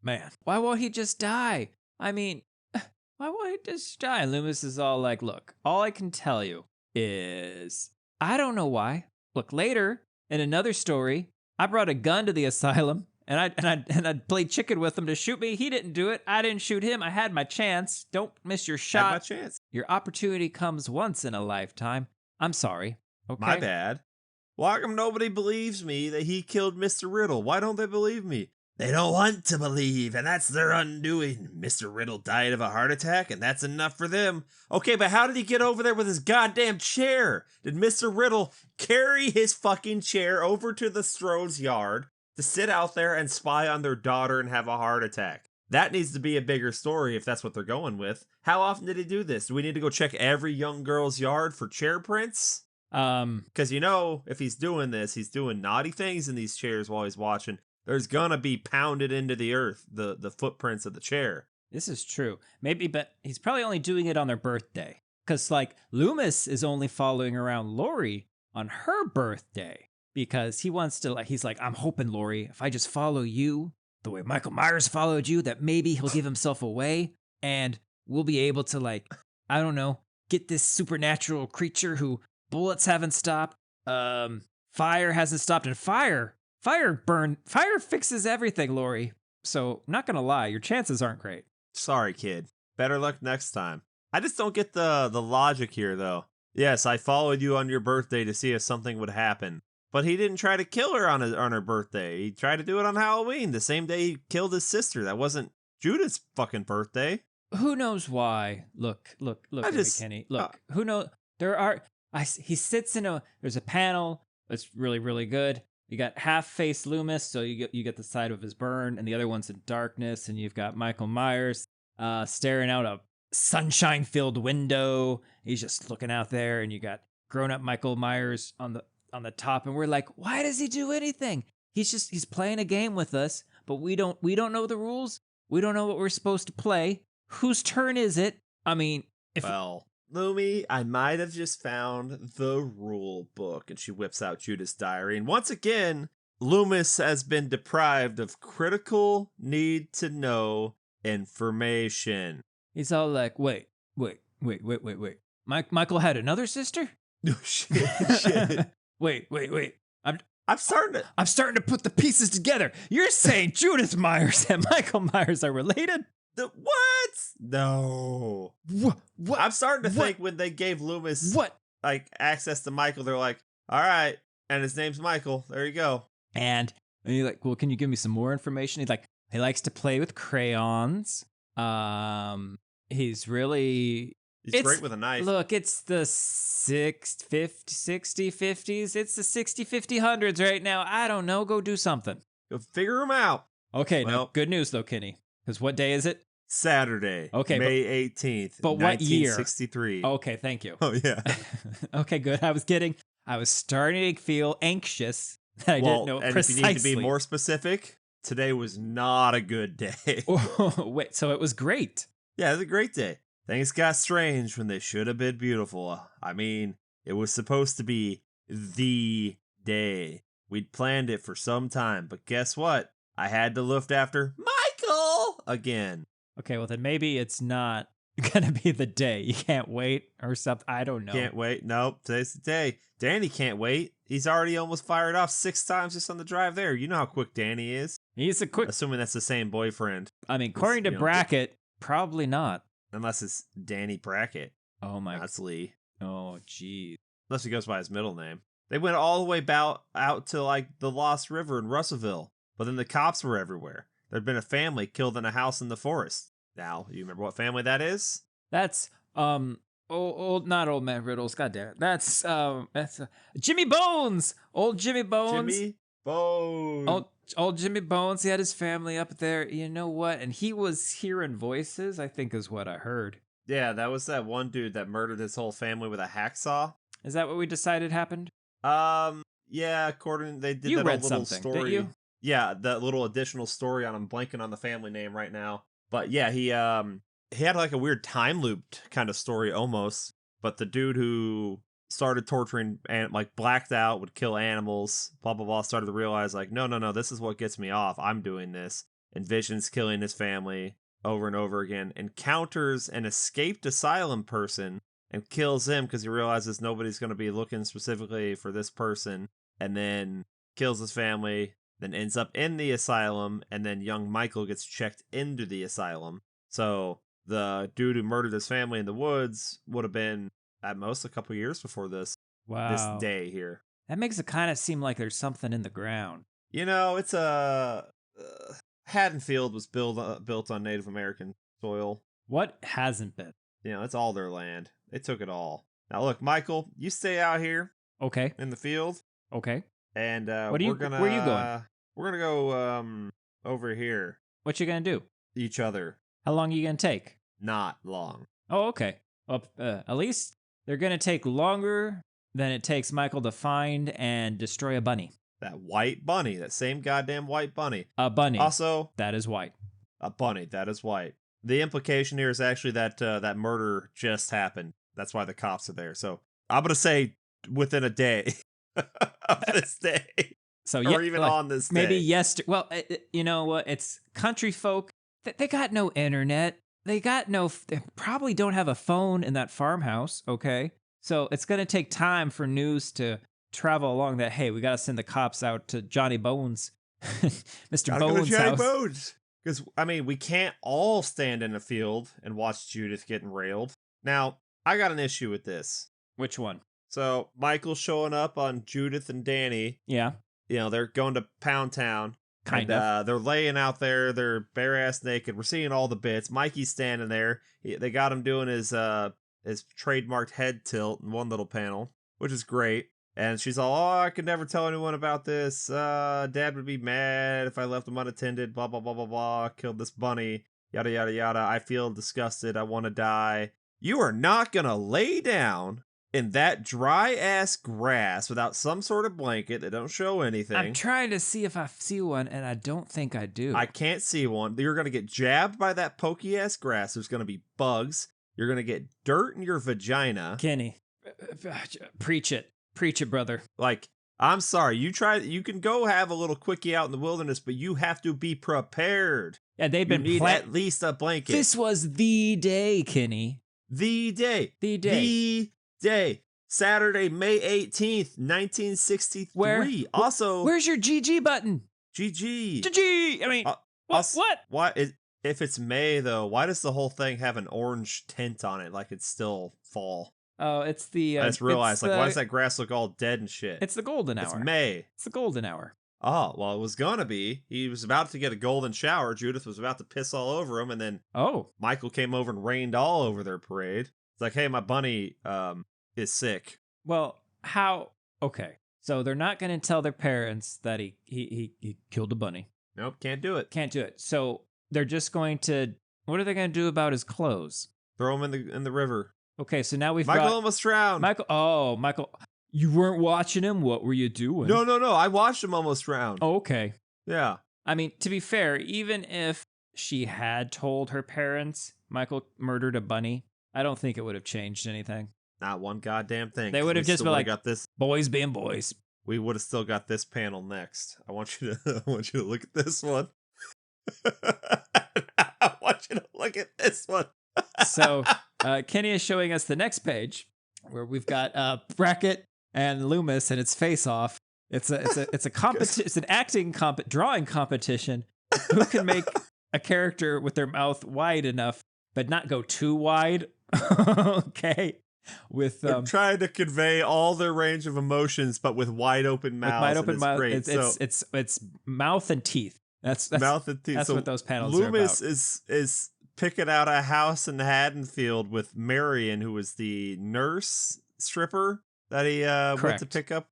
Man, why won't he just die? I mean, why won't he just die? And Loomis is all like, look, all I can tell you is I don't know why. Look, later in another story, I brought a gun to the asylum and I played chicken with him to shoot me. He didn't do it. I didn't shoot him. I had my chance. Don't miss your shot. Had my chance. Your opportunity comes once in a lifetime. I'm sorry. Okay. My bad. Why come nobody believes me that he killed Mr. Riddle? Why don't they believe me? They don't want to believe, and that's their undoing. Mr. Riddle died of a heart attack, and that's enough for them. Okay, but how did he get over there with his goddamn chair? Did Mr. Riddle carry his fucking chair over to the Strode's yard to sit out there and spy on their daughter and have a heart attack? That needs to be a bigger story if that's what they're going with. How often did he do this? Do we need to go check every young girl's yard for chair prints? Because if he's doing this, he's doing naughty things in these chairs while he's watching. There's gonna be pounded into the earth, the footprints of the chair. This is true. Maybe, but he's probably only doing it on their birthday. Because, Loomis is only following around Laurie on her birthday. Because he wants to, he's like, I'm hoping, Laurie, if I just follow you the way Michael Myers followed you, that maybe he'll give himself away. And we'll be able to, I don't know, get this supernatural creature who bullets haven't stopped, fire hasn't stopped, and fire fixes everything, Laurie. So, I'm not gonna lie, your chances aren't great. Sorry, kid. Better luck next time. I just don't get the logic here, though. Yes, I followed you on your birthday to see if something would happen. But he didn't try to kill her on her birthday. He tried to do it on Halloween, the same day he killed his sister. That wasn't Judith's fucking birthday. Who knows why? Look, Kenny. Look, who knows? He sits there's a panel that's really, really good. You got half-faced Loomis, so you get the side of his burn, and the other one's in darkness, and you've got Michael Myers staring out a sunshine-filled window. He's just looking out there, and you got grown-up Michael Myers on the top, and we're like, why does he do anything? He's playing a game with us, but we don't know the rules. We don't know what we're supposed to play. Whose turn is it? I mean, Loomy, I might have just found the rule book. And she whips out Judith's diary. And once again, Loomis has been deprived of critical need to know information. He's all like, wait. Michael had another sister? No shit. Wait. I'm starting I'm starting to put the pieces together. You're saying Judith Myers and Michael Myers are related? what? No. What? I'm starting to What? think when they gave Loomis What? like access to Michael, they're like, all right, and his name's Michael. There you go. And you're like, well, can you give me some more information? He's like, he likes to play with crayons. He's really... He's great with a knife. Look, it's the 50s. It's the 50s right now. I don't know. Go do something. Go figure him out. Okay, Well, now, good news, though, Kenny. Because what day is it? Saturday. Okay, May 18th. but what year? 1963. Okay, thank you. Oh, yeah. Okay, good. I was starting to feel anxious that I didn't know and precisely. if you need to be more specific, today was not a good day. Oh, wait, so it was great. Yeah, it was a great day. Things got strange when they should have been beautiful. I mean, it was supposed to be the day. We'd planned it for some time, but guess what? I had to look after Michael again. Okay, well then maybe it's not gonna be the day. You can't wait or something. I don't know. Can't wait. Nope, today's the day. Danny can't wait. He's already almost fired off 6 times just on the drive there. You know how quick Danny is. He's a quick... Assuming that's the same boyfriend. I mean, according to you know, Brackett, probably not. Unless it's Danny Brackett. Oh my... That's Lee. Oh, geez. Unless he goes by his middle name. They went all the way out to like the Lost River in Russellville. But then the cops were everywhere. There'd been a family killed in a house in the forest. Now, you remember what family that is? That's old not Old Man Riddles. God damn it. That's Jimmy Bones. Old Jimmy Bones. Jimmy Bones. Old Jimmy Bones. He had his family up there. You know what? And he was hearing voices, I think is what I heard. Yeah, that was that one dude that murdered his whole family with a hacksaw. Is that what we decided happened? Yeah, according they did You that read little something, story. didn't you? Yeah, that little additional story on him, blanking on the family name right now. But yeah, he had like a weird time looped kind of story almost. But the dude who started torturing and like blacked out, would kill animals, blah blah blah, started to realize like, no, this is what gets me off. I'm doing this. Envisions killing his family over and over again. Encounters an escaped asylum person and kills him because he realizes nobody's going to be looking specifically for this person. And then kills his family. Then ends up in the asylum, and then young Michael gets checked into the asylum. So the dude who murdered his family in the woods would have been at most a couple years before this day here. That makes it kind of seem like there's something in the ground. You know, it's a Haddonfield was built on Native American soil. What hasn't been? You know, it's all their land. They took it all. Now look, Michael, you stay out here. Okay. In the field. Okay. And where are you going? We're gonna go over here. What you gonna do? Each other. How long are you gonna take? Not long. Oh, okay. Well, at least they're gonna take longer than it takes Michael to find and destroy a bunny. That white bunny, that same goddamn white bunny. A bunny. Also, that is white. A bunny, that is white. The implication here is actually that that murder just happened. That's why the cops are there. So I'm gonna say within a day of this day. So or even like, on this day. Maybe yesterday. Well, you know what? It's country folk. They got no internet. They probably don't have a phone in that farmhouse, okay? So it's going to take time for news to travel along that, hey, we got to send the cops out to Johnny Bones. Mr. Bones' Johnny house. Bones. Because, I mean, we can't all stand in a field and watch Judith getting railed. Now, I got an issue with this. Which one? So, Michael's showing up on Judith and Danny. Yeah. You know, they're going to Pound Town. Kind of. They're laying out there. They're bare-ass naked. We're seeing all the bits. Mikey's standing there. They got him doing his trademarked head tilt in one little panel, which is great. And she's all, oh, I could never tell anyone about this. Dad would be mad if I left him unattended. Blah, blah, blah, blah, blah. Killed this bunny. Yada, yada, yada. I feel disgusted. I want to die. You are not going to lay down in that dry-ass grass without some sort of blanket that don't show anything. I'm trying to see if I see one, and I don't think I do. I can't see one. You're going to get jabbed by that pokey-ass grass. There's going to be bugs. You're going to get dirt in your vagina. Kenny, preach it. Preach it, brother. Like, I'm sorry. You can go have a little quickie out in the wilderness, but you have to be prepared. Yeah, they've been need at least a blanket. This was the day, Kenny. The day. The day. The day. Saturday, May 18th, 1963. Also, where's your GG button? GG. GG. I mean, what? If it's May though, why does the whole thing have an orange tint on it, like it's still fall? Oh, it's the. I just realized, why does that grass look all dead and shit? It's the golden hour. It's May. It's the golden hour. Oh, well, it was gonna be. He was about to get a golden shower. Judith was about to piss all over him, and then Michael came over and rained all over their parade. It's like, hey, my bunny is sick. Well, how? Okay, so they're not going to tell their parents that he killed a bunny. Nope, can't do it. Can't do it. So they're just going to. What are they going to do about his clothes? Throw him in the river. Okay, so now Michael almost drowned. Michael, you weren't watching him. What were you doing? No. I watched him almost drown. Oh, okay. Yeah. I mean, to be fair, even if she had told her parents Michael murdered a bunny, I don't think it would have changed anything. Not one goddamn thing. They would have just been like, got this. Boys being boys. We would have still got this panel next. I want you to look at this one. I want you to look at this one. So Kenny is showing us the next page where we've got Brackett and Loomis and it's face off. It's a competition. It's an drawing competition. Who can make a character with their mouth wide enough but not go too wide? Okay. They're trying to convey all their range of emotions, but with wide open mouths. Wide open mouth. Great. It's mouth and teeth. That's mouth and teeth. That's what those panels Loomis are about. is picking out a house in Haddonfield with Marion, who was the nurse stripper that he went to pick up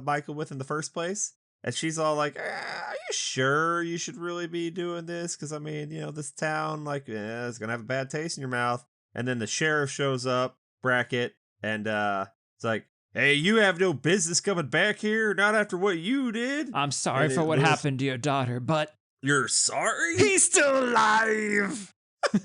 Michael with in the first place. And she's all like, are you sure you should really be doing this? Because, I mean, this town, like, it's going to have a bad taste in your mouth. And then the sheriff shows up, Brackett, and it's like, hey, you have no business coming back here, not after what you did. I'm sorry for what happened to your daughter, but... You're sorry? He's still alive! He's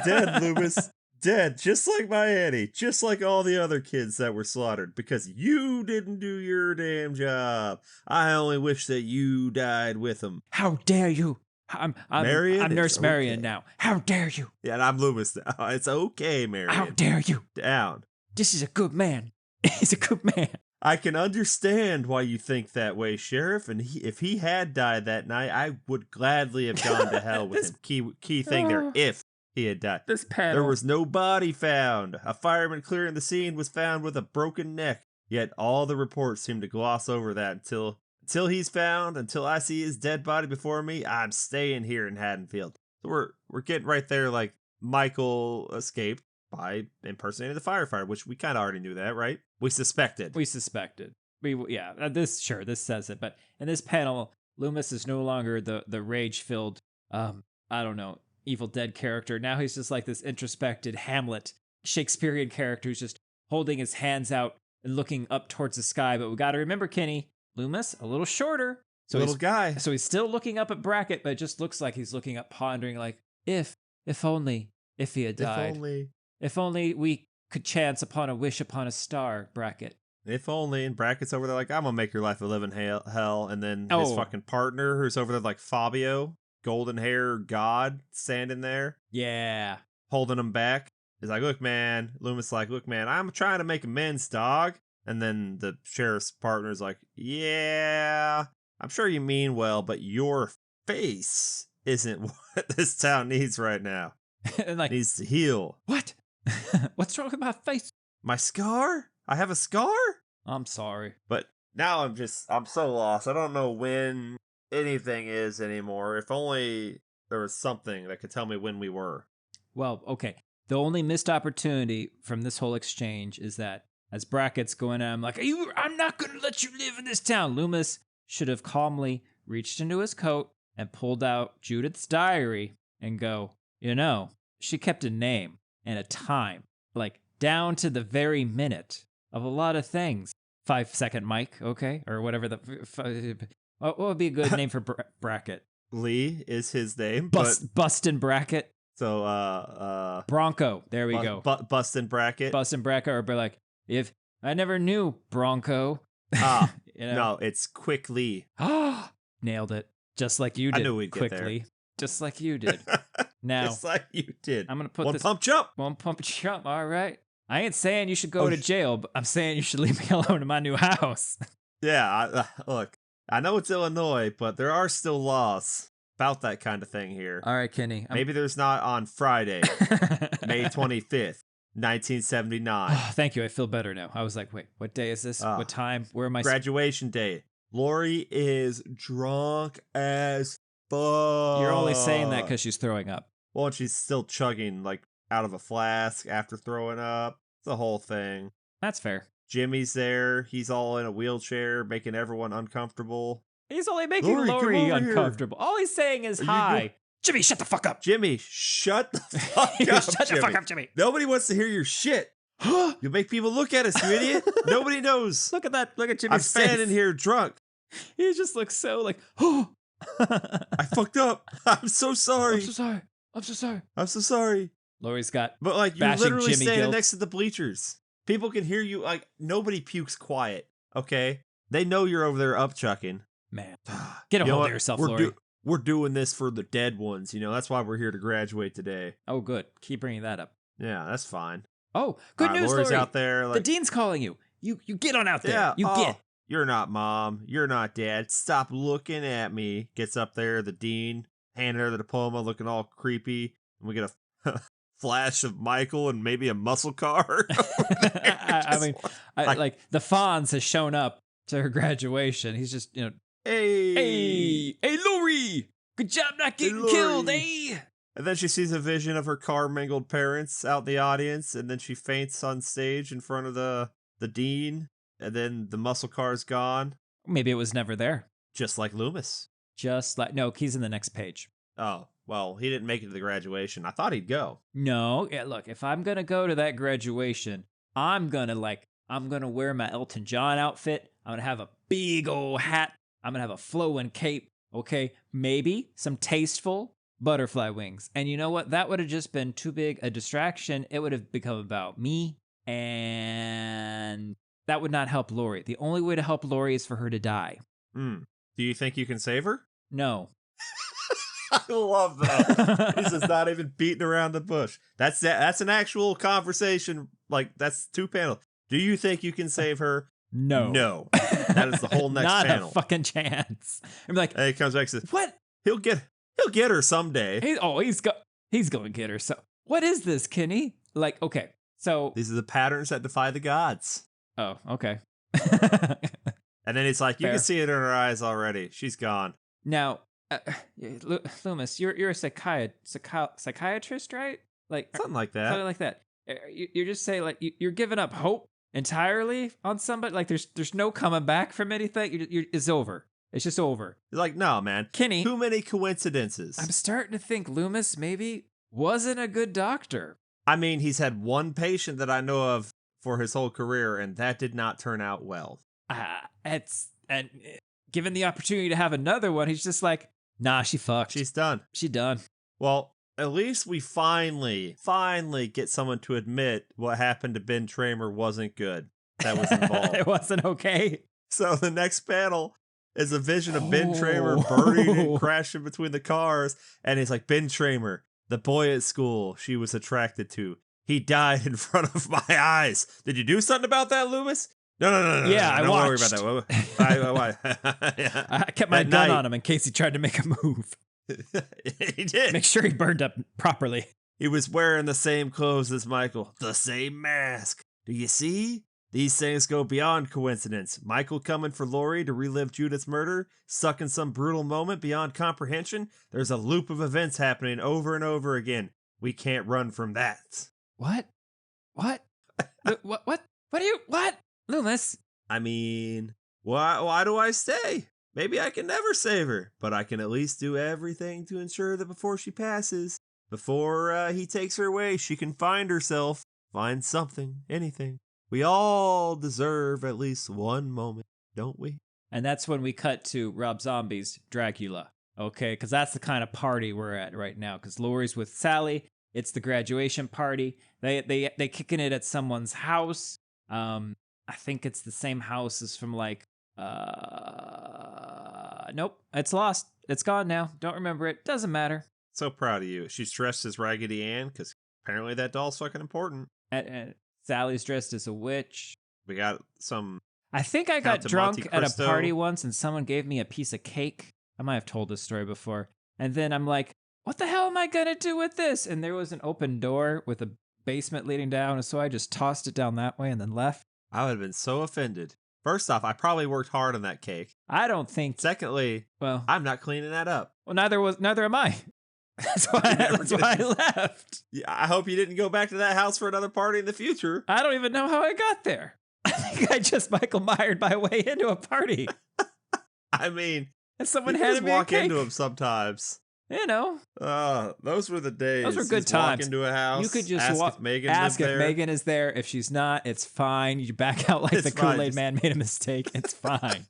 dead, Loomis. Dead, just like my Annie, just like all the other kids that were slaughtered, because you didn't do your damn job. I only wish that you died with him. How dare you? I'm Nurse Marion now. How dare you? Yeah, and I'm Loomis now. It's okay, Marion. How dare you? Down. This is a good man. He's a good man. I can understand why you think that way, Sheriff, and if he had died that night, I would gladly have gone to hell with him. Key thing there, if he had died. This panel. There was no body found. A fireman clearing the scene was found with a broken neck. Yet all the reports seem to gloss over that until he's found, until I see his dead body before me, I'm staying here in Haddonfield. So we're getting right there, like Michael escaped by impersonating the firefighter, which we kind of already knew that, right? We suspected. This says it. But in this panel, Loomis is no longer the rage-filled, Evil Dead character. Now he's just like this introspected Hamlet Shakespearean character who's just holding his hands out and looking up towards the sky. But we got to remember, Kenny, Loomis, a little shorter. So little guy. So he's still looking up at Brackett, but it just looks like he's looking up, pondering like, if only he had died. If only we could chance upon a wish upon a star, Brackett. If only. And Brackett's over there like, I'm going to make your life a living hell. And then his fucking partner, who's over there like Fabio, golden hair god, standing there. Yeah. Holding him back. He's like, look, man. Loomis like, look, man, I'm trying to make amends, dog. And then the sheriff's partner's like, yeah, I'm sure you mean well, but your face isn't what this town needs right now. And like, it needs to heal. What? What's wrong with my face? My scar? I have a scar? I'm sorry. But now I'm so lost. I don't know when anything is anymore. If only there was something that could tell me when we were. Well, okay. The only missed opportunity from this whole exchange is that as Brackett's going at him like, I'm not going to let you live in this town. Loomis should have calmly reached into his coat and pulled out Judith's diary and go, she kept a name and a time, like down to the very minute of a lot of things. 5-second Mike, okay? Or whatever what would be a good name for Brackett? Lee is his name. Bustin' Brackett. So, Bronco. There we go. Bustin' Brackett. Bustin' Brackett. Or be like, if I never knew Bronco. No, it's Quick Lee. Nailed it. Just like you did. I knew we'd quickly. get there. Just like you did. Now, Just like you did. I'm going to put One this pump jump. one pump jump. All right. I ain't saying you should go to jail, but I'm saying you should leave me alone in my new house. Yeah, look, I know it's Illinois, but there are still laws about that kind of thing here. All right, Kenny. Maybe there's not on Friday, May 25th, 1979. Oh, thank you. I feel better now. I was like, wait, what day is this? What time? Where am I? Graduation day. Laurie is drunk as fuck. You're only saying that because she's throwing up. Well, and she's still chugging, like, out of a flask after throwing up. It's the whole thing. That's fair. Jimmy's there. He's all in a wheelchair, making everyone uncomfortable. He's only making Laurie uncomfortable. All he's saying is hi. Jimmy, shut the fuck up. Jimmy, shut the fuck up. Shut the fuck up, Jimmy. Nobody wants to hear your shit. You make people look at us, you idiot. Nobody knows. Look at that. Look at Jimmy's face. I'm standing here drunk. He just looks so like, oh. I fucked up. I'm so sorry. I'm so sorry. I'm so sorry. I'm so sorry. Laurie's got But like, you're literally Jimmy standing guilt. next to the bleachers. People can hear you. Like, nobody pukes quiet, okay? They know you're over there upchucking. Man, get a hold of yourself, Laurie. We're doing this for the dead ones, you know? That's why we're here to graduate today. Oh, good. Keep bringing that up. Yeah, that's fine. Oh, good news, Laurie's Laurie. out there. Like, The dean's calling you. You get on out there. yeah, You get. You're not mom. You're not dad. Stop looking at me. Gets up there, the dean, handing her the diploma, looking all creepy. And we get a flash of Michael and maybe a muscle car. I mean, like the Fonz has shown up to her graduation. He's just, hey, Laurie, good job not getting killed, eh? And then she sees a vision of her car-mangled parents out in the audience, and then she faints on stage in front of the dean, and then the muscle car's gone. Maybe it was never there. Just like Loomis. No, he's in the next page. Oh, well, he didn't make it to the graduation. I thought he'd go. No, yeah, look, if I'm gonna go to that graduation, I'm gonna wear my Elton John outfit. I'm gonna have a big old hat. I'm gonna have a flowing cape. Okay, maybe some tasteful butterfly wings. And you know what? That would have just been too big a distraction. It would have become about me, and that would not help Laurie. The only way to help Laurie is for her to die. Do you think you can save her? No. I love that. He's just not even beating around the bush. That's an actual conversation. Like, that's 2 panels. Do you think you can save her? No. No. That is the whole next not panel. Not a fucking chance. I'm like, and he comes back and says, what? He'll get her someday. He's going to get her. So what is this, Kenny? Like, okay, so these are the patterns that defy the gods. Oh, okay. And then it's like, you Fair. can see it in her eyes already. She's gone. Now, Loomis, you're a psychiatrist, right? Like something like that. Something like that. You're just saying, like, you're giving up hope entirely on somebody. Like, there's no coming back from anything. It's over. It's just over. You're like, no, man. Kenny, too many coincidences. I'm starting to think Loomis maybe wasn't a good doctor. I mean, he's had one patient that I know of for his whole career, and that did not turn out well. And given the opportunity to have another one, he's just like, nah, she fucked. She's done. She done. Well, at least we finally get someone to admit what happened to Ben Tramer wasn't good. That was involved. It wasn't okay. So the next panel is a vision of Ben Tramer burning and crashing between the cars. And he's like, Ben Tramer, the boy at school she was attracted to. He died in front of my eyes. Did you do something about that, Loomis? No. Yeah, I don't watched. worry about that. Yeah. I kept my gun on him in case he tried to make a move. He did. Make sure he burned up properly. He was wearing the same clothes as Michael. The same mask. Do you see? These things go beyond coincidence. Michael coming for Laurie to relive Judith's murder, stuck in some brutal moment beyond comprehension. There's a loop of events happening over and over again. We can't run from that. What? What? What? Loomis? I mean, why do I stay? Maybe I can never save her, but I can at least do everything to ensure that before she passes, before he takes her away, she can find herself, find something, anything. We all deserve at least one moment, don't we? And that's when we cut to Rob Zombie's Dracula, okay? Because that's the kind of party we're at right now. Because Laurie's with Sally. It's the graduation party. They kicking it at someone's house. I think it's the same house as from like, nope, it's lost. It's gone now. Don't remember it. Doesn't matter. So proud of you. She's dressed as Raggedy Ann because apparently that doll's fucking important. And Sally's dressed as a witch. We got some. I think I got Count to Monte drunk at a Cristo. party once and someone gave me a piece of cake. I might have told this story before. And then I'm like, what the hell am I going to do with this? And there was an open door with a basement leading down. And so I just tossed it down that way and then left. I would have been so offended. First off, I probably worked hard on that cake. I don't think. Secondly, Well, I'm not cleaning that up. neither am I. That's why I left. Yeah, I hope you didn't go back to that house for another party in the future. I don't even know how I got there. I think I just Michael Myered my way into a party. I mean, And someone you can handed just me a walk cake. into them sometimes. You know, Those were the days. those were good Just walk times. into a house. You could just ask if Megan ask lived if there. Megan is there. If she's not, it's fine. You back out like It's the fine, Kool-Aid just- Man made a mistake. It's fine.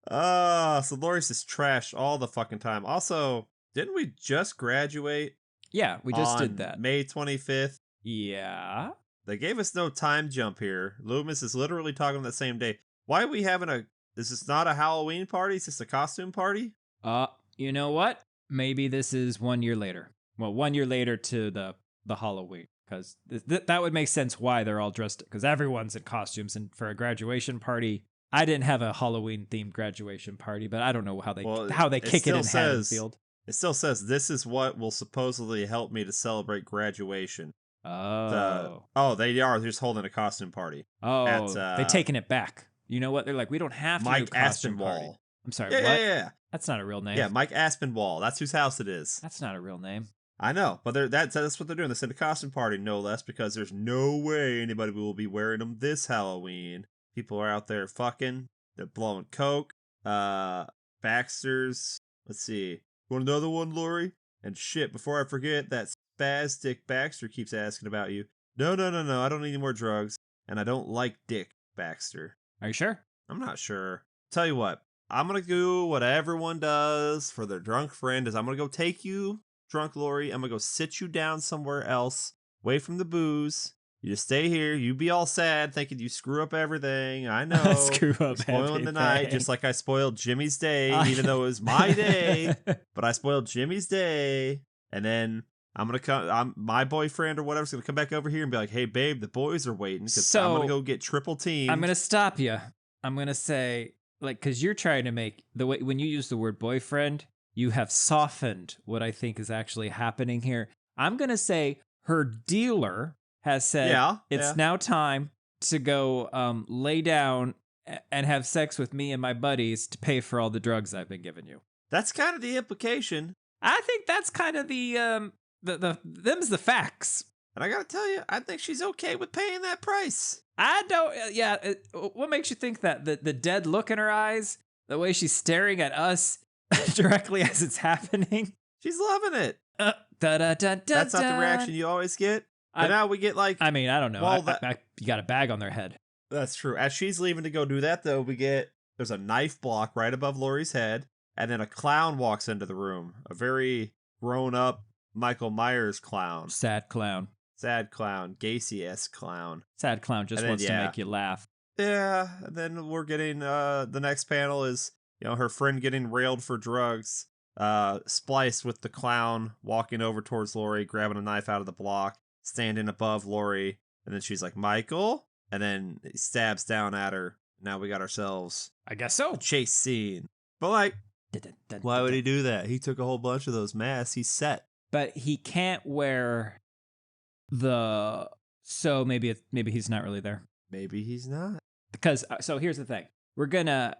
So Laurie's just trash all the fucking time. Also, didn't we just graduate? Yeah, we just on did that. May 25th. Yeah. They gave us no time jump here. Loomis is literally talking on the same day. Why are we having a... Is this not a Halloween party? Is this a costume party? You know what? Maybe this is 1 year later. Well, 1 year later to the Halloween, because that would make sense why they're all dressed, because everyone's in costumes. And for a graduation party, I didn't have a Halloween themed graduation party, but I don't know how they it kick it in still says- Haddonfield. It still says, this is what will supposedly help me to celebrate graduation. Oh, They are just holding a costume party. they're taking it back. You know what? They're like, we don't have to do Mike costume party. Aspinwall. I'm sorry, Yeah, what? yeah. That's not a real name. Yeah, Mike Aspinwall. That's whose house it is. That's not a real name. I know, but that's what they're doing. They said a costume party, no less, because there's no way anybody will be wearing them this Halloween. People are out there fucking. They're blowing coke. Baxter's. Let's see. Want another one, Laurie? And shit, before I forget, that spastic Baxter keeps asking about you. No. I don't need any more drugs. And I don't like Dick Baxter. Are you sure? I'm not sure. Tell you what. I'm going to do what everyone does for their drunk friend is I'm going to go take you, drunk Laurie. I'm going to go sit you down somewhere else, away from the booze. You just stay here. You be all sad, thinking you screw up everything. I know. Screw up Spoiling the night, everything. just like I spoiled Jimmy's day, even though it was my day. But I spoiled Jimmy's day. And then I'm going to come, my boyfriend or whatever's going to come back over here and be like, hey, babe, the boys are waiting because I'm going to go get triple teamed. I'm going to stop you. I'm going to say, like, because you're trying to make, the way when you use the word boyfriend, you have softened what I think is actually happening here. I'm going to say her dealer has said it's now time to go lay down and have sex with me and my buddies to pay for all the drugs I've been giving you. That's kind of the implication. I think that's kind of them's the facts. And I gotta tell you, I think she's okay with paying that price. I don't. What makes you think that? The dead look in her eyes, the way she's staring at us directly as it's happening. She's loving it. That's not the reaction you always get. But now we get like. I mean, I don't know. Well, You got a bag on their head. That's true. As she's leaving to go do that, though, there's a knife block right above Laurie's head, and then a clown walks into the room. A very grown-up Michael Myers clown. Sad clown. Sad clown. Gacy-esque clown. Sad clown just wants to make you laugh. Yeah, and then we're getting, the next panel is, her friend getting railed for drugs, spliced with the clown walking over towards Laurie, grabbing a knife out of the block, standing above Laurie, and then she's like, Michael? And then he stabs down at her. Now we got ourselves I guess so. a chase scene. But like, why would he do that? He took a whole bunch of those masks. He's set. But he can't wear so maybe he's not really there. Maybe he's not. Because so here's the thing. We're gonna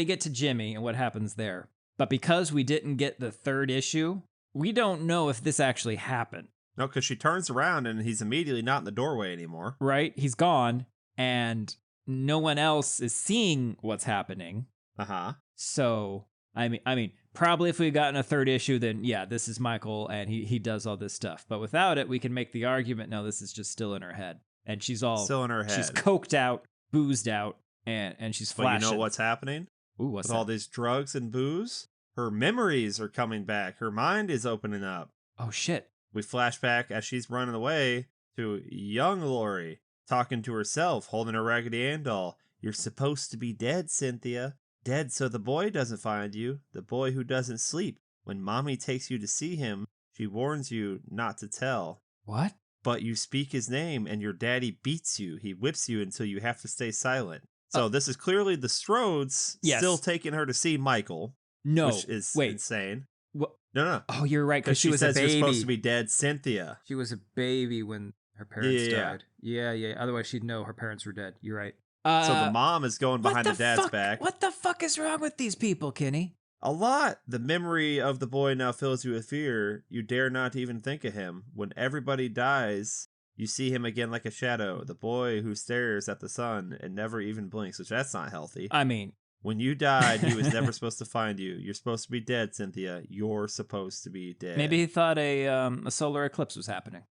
get to Jimmy and what happens there. But because we didn't get the third issue, we don't know if this actually happened. No, because she turns around and he's immediately not in the doorway anymore. Right? He's gone and no one else is seeing what's happening. Uh-huh. So I mean, probably if we had gotten a third issue, then yeah, this is Michael and he does all this stuff. But without it, we can make the argument, no, this is just still in her head. And she's all still in her head. She's coked out, boozed out, and she's flashing. But you know what's happening? Ooh, what's With that? all these drugs and booze? Her memories are coming back. Her mind is opening up. Oh shit. We flash back as she's running away to young Laurie, talking to herself, holding a Raggedy Ann doll. You're supposed to be dead, Cynthia. Dead so the boy doesn't find you. The boy who doesn't sleep. When Mommy takes you to see him, she warns you not to tell. What? But you speak his name and your daddy beats you. He whips you until you have to stay silent. So this is clearly the Strodes still taking her to see Michael. No. Which is insane. What? No. Oh, you're right, because she was a baby. You're supposed to be dead, Cynthia. She was a baby when her parents died. Yeah. Otherwise, she'd know her parents were dead. You're right. So the mom is going behind the dad's back. What the fuck is wrong with these people, Kenny? A lot. The memory of the boy now fills you with fear. You dare not even think of him. When everybody dies, you see him again like a shadow. The boy who stares at the sun and never even blinks, which that's not healthy. I mean... When you died, he was never supposed to find you. You're supposed to be dead, Cynthia. You're supposed to be dead. Maybe he thought a solar eclipse was happening.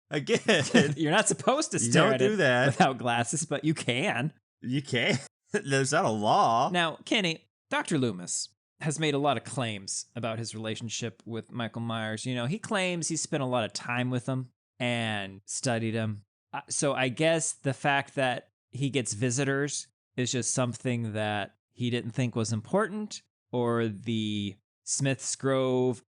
Again. You're not supposed to stare at it that without glasses, but you can. You can. There's not a law. Now, Kenny, Dr. Loomis has made a lot of claims about his relationship with Michael Myers. You know, he claims he spent a lot of time with him and studied him. So I guess the fact that he gets visitors is just something that he didn't think was important, or the Smith's Grove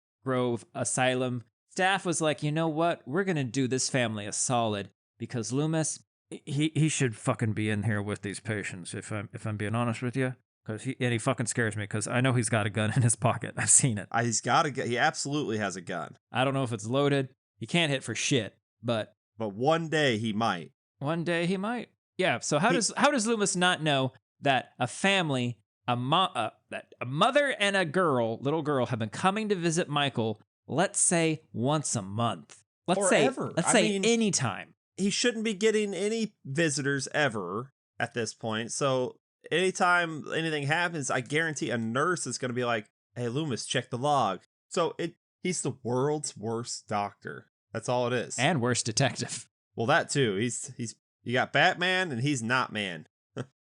Asylum staff was like, you know what? We're going to do this family a solid because Loomis, he should fucking be in here with these patients, if I'm being honest with you. Because he fucking scares me because I know he's got a gun in his pocket. I've seen it. He's got a gun. He absolutely has a gun. I don't know if it's loaded. He can't hit for shit, but one day he might. One day he might. Yeah. So how does Loomis not know that a family, that a mother and a little girl, have been coming to visit Michael, let's say once a month. Let's say anytime. He shouldn't be getting any visitors ever at this point. So anytime anything happens, I guarantee a nurse is going to be like, "Hey, Loomis, check the log." So he's the world's worst doctor. That's all it is. And worst detective. Well, that too. You got Batman and he's not man.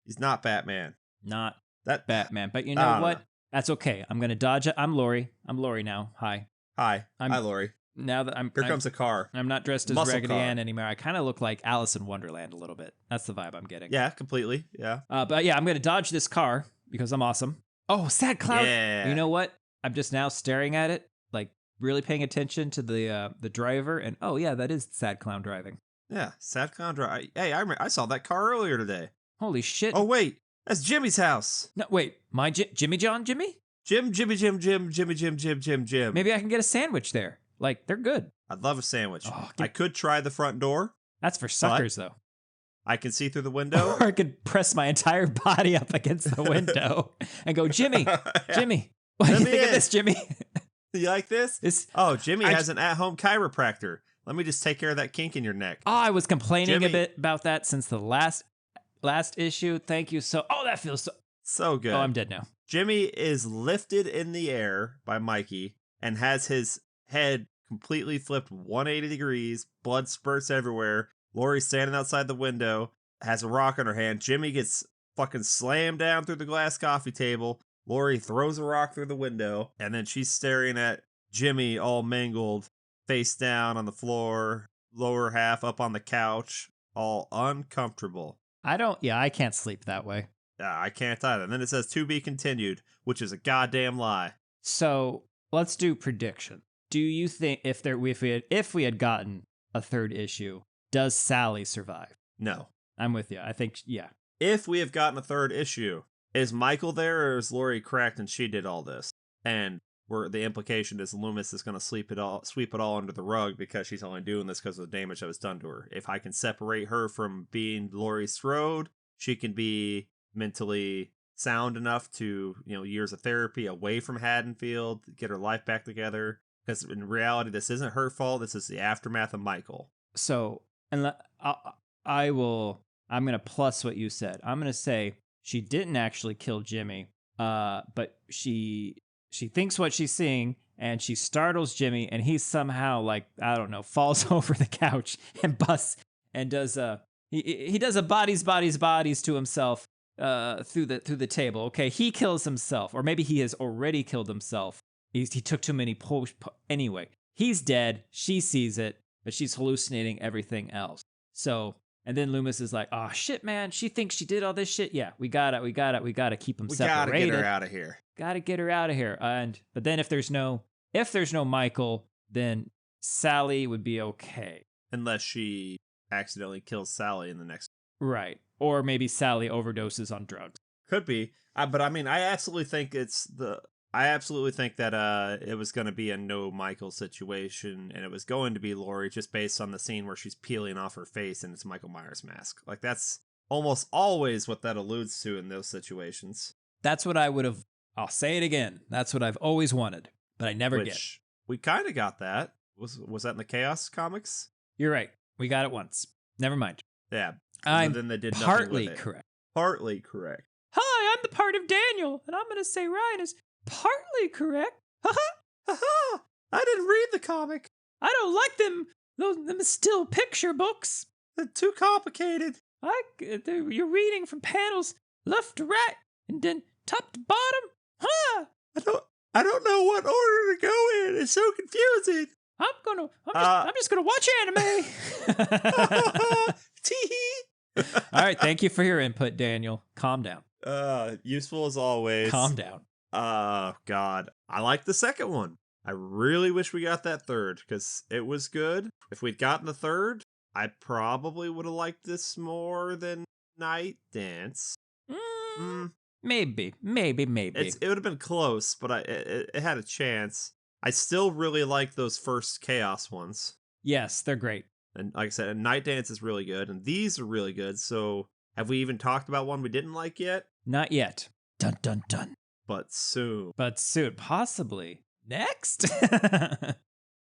He's not Batman. Not that Batman. But you know what? That's okay. I'm going to dodge it. I'm Laurie now. Hi. Hi, Laurie. Now that Here comes a car. I'm not dressed as Muscle Raggedy car. Ann anymore. I kind of look like Alice in Wonderland a little bit. That's the vibe I'm getting. Yeah, completely. Yeah. But yeah, I'm going to dodge this car because I'm awesome. Oh, sad clown. Yeah. You know what? I'm just now staring at it, like really paying attention to the driver. And oh yeah, that is sad clown driving. Yeah, sad clown drive. Hey, I saw that car earlier today. Holy shit. Oh wait, that's Jimmy's house. No, wait, my Jimmy John Jimmy? Jimmy. Maybe I can get a sandwich there. Like, they're good. I'd love a sandwich. Oh, I could try the front door. That's for suckers, though. I can see through the window. Or I could press my entire body up against the window and go, Jimmy, Jimmy, what do you think of this, Jimmy? You like this? Jimmy has an at-home chiropractor. Let me just take care of that kink in your neck. Oh, I was complaining a bit about that since the last issue. Thank you. That feels so good. Oh, I'm dead now. Jimmy is lifted in the air by Mikey and has his head completely flipped 180 degrees. Blood spurts everywhere. Laurie's standing outside the window, has a rock in her hand. Jimmy gets fucking slammed down through the glass coffee table. Laurie throws a rock through the window, and then she's staring at Jimmy all mangled, face down on the floor, lower half up on the couch, all uncomfortable. I can't sleep that way. I can't either. And then it says to be continued, which is a goddamn lie. So let's do prediction. Do you think if we had gotten a third issue, does Sally survive? No. I'm with you. I think, yeah. If we have gotten a third issue, is Michael there or is Laurie cracked and she did all this? And where the implication is Loomis is going to sweep it all under the rug because she's only doing this because of the damage that was done to her. If I can separate her from being Laurie Strode, she can be mentally sound enough to, years of therapy away from Haddonfield, get her life back together. Because in reality, this isn't her fault. This is the aftermath of Michael. So, and I'm going to plus what you said. I'm going to say she didn't actually kill Jimmy, but she thinks what she's seeing, and she startles Jimmy, and he somehow, falls over the couch and busts and does he does a bodies to himself through the table. Okay, he kills himself, or maybe he has already killed himself. He took too many pulls. Anyway, he's dead. She sees it, but she's hallucinating everything else. So, and then Loomis is like, "Oh shit, man! She thinks she did all this shit. Yeah, we gotta keep them separated. We gotta get her out of here. Gotta get her out of here." But then if there's no if there's no Michael, then Sally would be okay. Unless she accidentally kills Sally in the next. Right. Or maybe Sally overdoses on drugs. Could be. But I mean, I absolutely think that it was going to be a no Michael situation, and it was going to be Laurie just based on the scene where she's peeling off her face and it's Michael Myers' mask. Like, that's almost always what that alludes to in those situations. That's what I would have. I'll say it again. That's what I've always wanted, but I never get. We kind of got that. Was that in the Chaos comics? You're right. We got it once. Never mind. Yeah. I'm then they did partly with it. correct. Partly correct. Hi, I'm the part of Daniel, and I'm going to say Ryan is partly correct. Haha! I didn't read the comic. I don't like them still picture books. They're too complicated. You're reading from panels left to right, and then top to bottom. Huh? I don't know what order to go in. It's so confusing. I'm just gonna watch anime. Tee-hee. All right, thank you for your input, Daniel. Calm down. Useful as always. Calm down. God. I like the second one. I really wish we got that third, because it was good. If we'd gotten the third, I probably would have liked this more than Night Dance. Maybe. It would have been close, but it had a chance. I still really like those first Chaos ones. Yes, they're great. And like I said, Night Dance is really good, and these are really good. So have we even talked about one we didn't like yet? Not yet. Dun, dun, dun. But soon. Possibly. Next.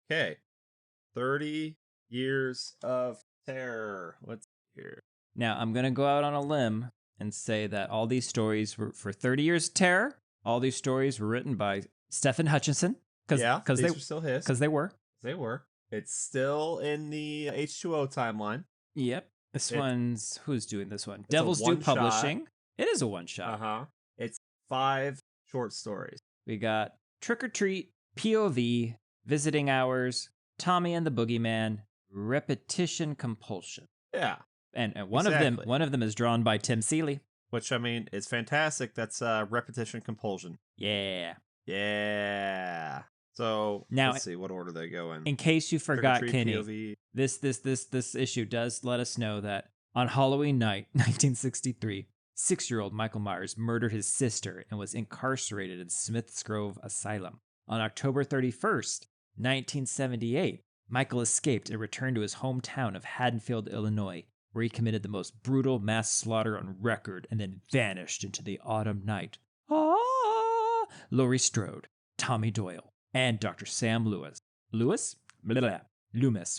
Okay. 30 Years of Terror. What's here? Now, I'm going to go out on a limb and say that all these stories were for 30 Years of Terror. All these stories were written by Stephen Hutchinson. These were still his. Because they were. They were. It's still in the H2O timeline. Yep. Who's doing this one? Devil's Due Publishing. It is a one-shot. Uh-huh. It's 5 short stories. We got Trick or Treat, POV, Visiting Hours, Tommy and the Boogeyman, Repetition Compulsion. Yeah. And one of them is drawn by Tim Seeley. Which, I mean, is fantastic. That's Repetition Compulsion. Yeah. Yeah. So now, let's see what order they go in. In case you forgot, Kenny, POV. this issue does let us know that on Halloween night, 1963, 6-year-old Michael Myers murdered his sister and was incarcerated in Smith's Grove Asylum. On October 31st, 1978, Michael escaped and returned to his hometown of Haddonfield, Illinois, where he committed the most brutal mass slaughter on record and then vanished into the autumn night. Laurie Strode, Tommy Doyle, and Dr. Sam Loomis. Loomis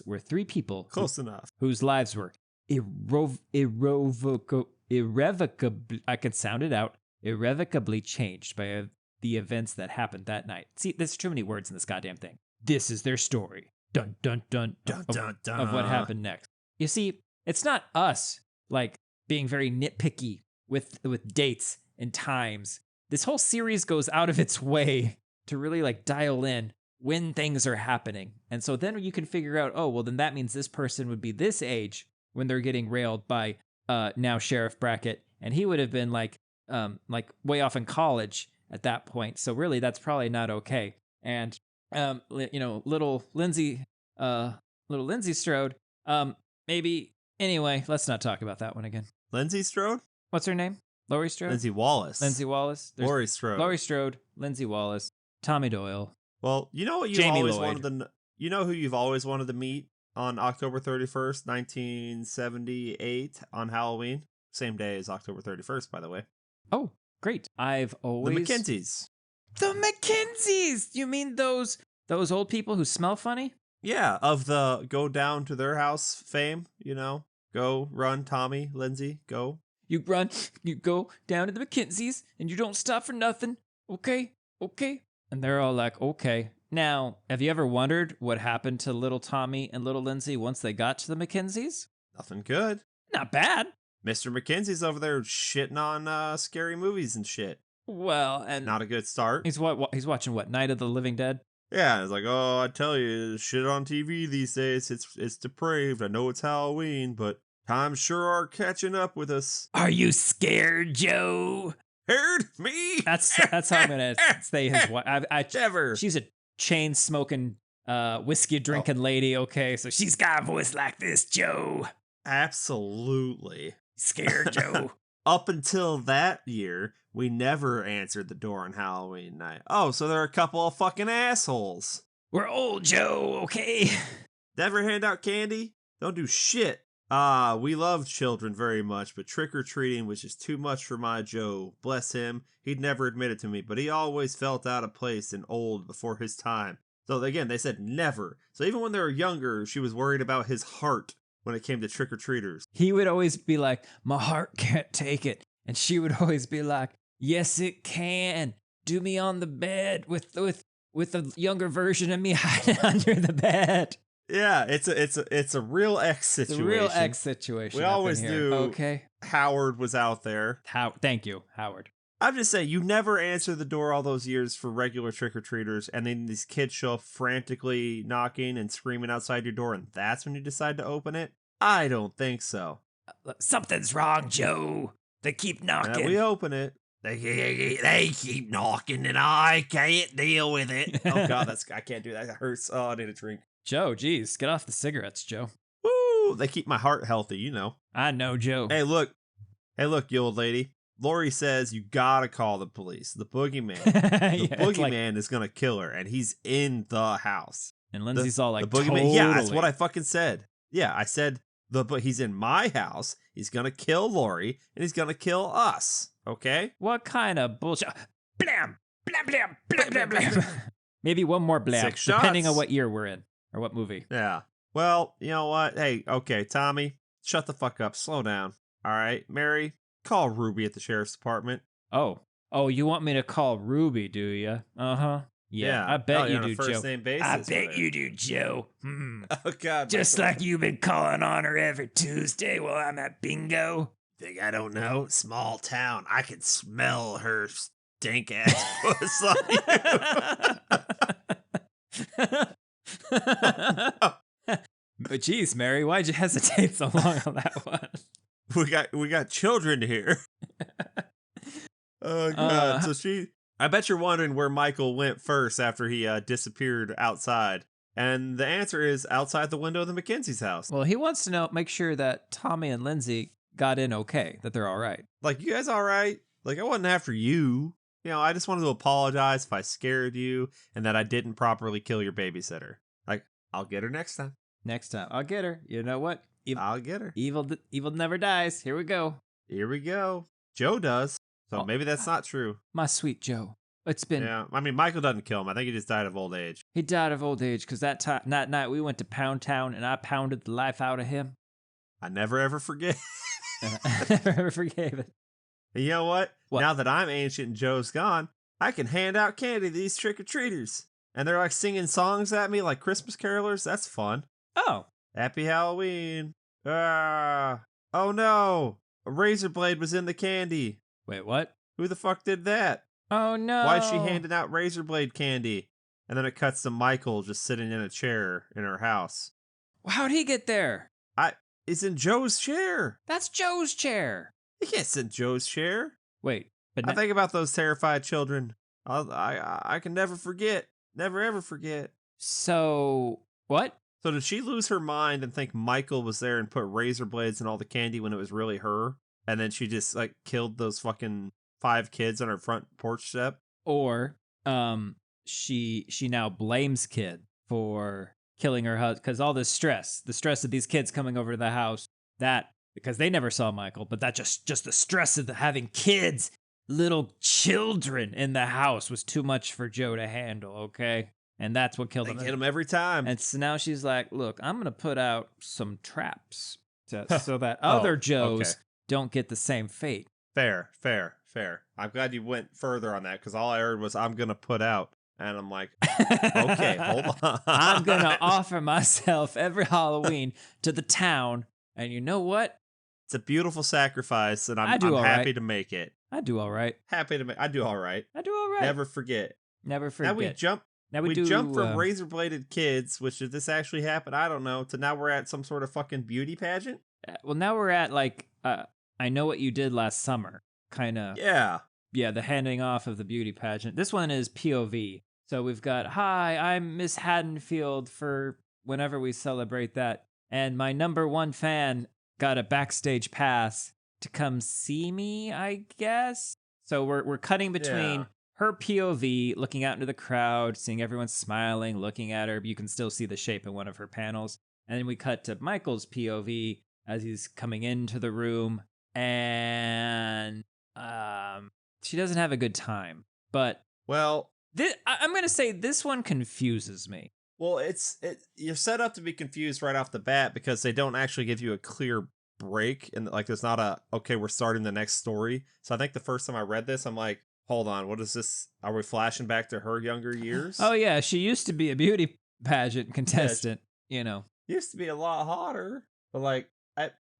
were 3 people Close enough. Whose lives were irrevocably, I could sound it out, irrevocably changed by the events that happened that night. See, there's too many words in this goddamn thing. This is their story. Dun, dun, dun, dun, dun, dun. Of what happened next. You see, it's not us, like, being very nitpicky with dates and times. This whole series goes out of its way to really, like, dial in when things are happening. And so then you can figure out, oh, well, then that means this person would be this age when they're getting railed by now Sheriff Brackett, and he would have been like way off in college at that point. So really, that's probably not okay. And little Lindsay Strode, maybe. Anyway, let's not talk about that one again. Lindsay Strode? What's her name? Laurie Strode? Lindsay Wallace. There's Laurie Strode. Laurie Strode, Lindsay Wallace, Tommy Doyle. Well, you know what you know who you've always wanted to meet on October 31st, 1978 on Halloween? Same day as October 31st, by the way. Oh, great. I've always... The McKenzies. The McKenzies! You mean those old people who smell funny? Yeah, of the go down to their house fame, you know? Go, run, Tommy, Lindsay, go. You run, you go down to the McKenzies, and you don't stop for nothing. Okay? And they're all like, okay. Now, have you ever wondered what happened to little Tommy and little Lindsay once they got to the McKenzies? Nothing good. Not bad. Mr. McKenzie's over there shitting on scary movies and shit. Well, and... Not a good start. He's watching what, Night of the Living Dead? Yeah, it's like, oh, I tell you, shit on TV these days, it's depraved. I know it's Halloween, but times sure are catching up with us. Are you scared, Joe? Scared? Me? That's how I'm gonna say his wife. Never. She's a chain smoking, whiskey drinking lady. Okay, so she's got a voice like this, Joe. Absolutely. Scared, Joe. Up until that year, we never answered the door on Halloween night. Oh, so they're a couple of fucking assholes. We're old, Joe. Okay. Never hand out candy? Don't do shit. We love children very much, but trick-or-treating was just too much for my Joe. Bless him. He'd never admit it to me, but he always felt out of place and old before his time. So again, they said never. So even when they were younger, she was worried about his heart when it came to trick-or-treaters. He would always be like, my heart can't take it. And she would always be like, yes, it can. Do me on the bed with a younger version of me hiding under the bed. Yeah, it's a real X situation. It's a real X situation. We always here. knew Okay. Howard was out there. Thank you, Howard. I'm just saying, you never answer the door all those years for regular trick-or-treaters, and then these kids show up frantically knocking and screaming outside your door, and that's when you decide to open it? I don't think so. Something's wrong, Joe. They keep knocking. We open it. They keep knocking and I can't deal with it. Oh god, I can't do that. It hurts. Oh, I need a drink. Joe, geez, get off the cigarettes, Joe. Woo! They keep my heart healthy, you know. I know, Joe. Hey, look, you old lady. Laurie says you gotta call the police. The boogeyman. The boogeyman is gonna kill her, and he's in the house. And Lindsay's all like, the boogeyman. totally. Yeah, that's what I fucking said. Yeah, I said but he's in my house. He's gonna kill Laurie, and he's gonna kill us. Okay? What kind of bullshit? Blam, blam, blam, blam, blam, blam. Maybe one more blam, 6 shots. depending on what year we're in or what movie. Yeah. Well, you know what? Hey, okay, Tommy, shut the fuck up. Slow down. All right, Mary, call Ruby at the sheriff's department. Oh, you want me to call Ruby, do you? Uh-huh. Yeah, I bet you do, Joe. Name basis I bet you do, Joe. Oh, God. Just like you've been calling on her every Tuesday while I'm at bingo. Think I don't know? Small town. I can smell her stink ass puss on you. But geez, Mary, why'd you hesitate so long on that one? We got children here. Oh god. So I bet you're wondering where Michael went first after he disappeared outside. And the answer is outside the window of the Mackenzie's house. Well, he wants to make sure that Tommy and Lindsay got in okay, that they're all right. Like, you guys all right? Like, I wasn't after you. You know, I just wanted to apologize if I scared you and that I didn't properly kill your babysitter. Like, I'll get her next time. Next time, I'll get her. You know what? I'll get her. Evil never dies. Here we go. Here we go. Joe does. So maybe that's not true. My sweet Joe. It's been... Yeah, I mean, Michael doesn't kill him. I think he just died of old age. He died of old age because that night we went to Pound Town and I pounded the life out of him. I never ever forget. I never ever forgave it. And you know what? Now that I'm ancient and Joe's gone, I can hand out candy to these trick-or-treaters. And they're like singing songs at me like Christmas carolers. That's fun. Oh. Happy Halloween. Oh no. A razor blade was in the candy. Wait, what? Who the fuck did that? Oh no. Why is she handing out razor blade candy? And then it cuts to Michael just sitting in a chair in her house. How'd he get there? He's in Joe's chair. That's Joe's chair. He can't sit in Joe's chair. Wait, but I think about those terrified children. I can never forget. Never ever forget. So, what? So did she lose her mind and think Michael was there and put razor blades in all the candy when it was really her? And then she just like killed those fucking 5 kids on her front porch step? Or she now blames Kid for killing her husband because all the stress of these kids coming over to the house, that because they never saw Michael, but that just the stress of having kids, little children in the house was too much for Joe to handle. Okay. And that's what killed him. They get him every time. And so now she's like, look, I'm going to put out some traps so that other Joes don't get the same fate. Fair. I'm glad you went further on that because all I heard was I'm going to put out. And I'm like, okay, hold on. I'm going to offer myself every Halloween to the town. And you know what? It's a beautiful sacrifice, and I'm happy to make it. I do all right. I do all right. Never forget. Now we jump from razor-bladed kids, which if this actually happened, I don't know, to now we're at some sort of fucking beauty pageant? Well, now we're at, like, I Know What You Did Last Summer, kind of. Yeah. Yeah, the handing off of the beauty pageant. This one is POV. So we've got, hi, I'm Miss Haddonfield for whenever we celebrate that. And my number one fan got a backstage pass to come see me, I guess. So we're cutting between Yeah. her POV, looking out into the crowd, seeing everyone smiling, looking at her. You can still see the shape in one of her panels. And then we cut to Michael's POV as he's coming into the room. And she doesn't have a good time. But Well, I'm going to say this one confuses me. Well, you're set up to be confused right off the bat because they don't actually give you a clear break, and like there's not a okay, we're starting the next story. So I think the first time I read this, I'm like, hold on, what is this? Are we flashing back to her younger years? Oh yeah, she used to be a beauty pageant contestant. Used to be a lot hotter, but like,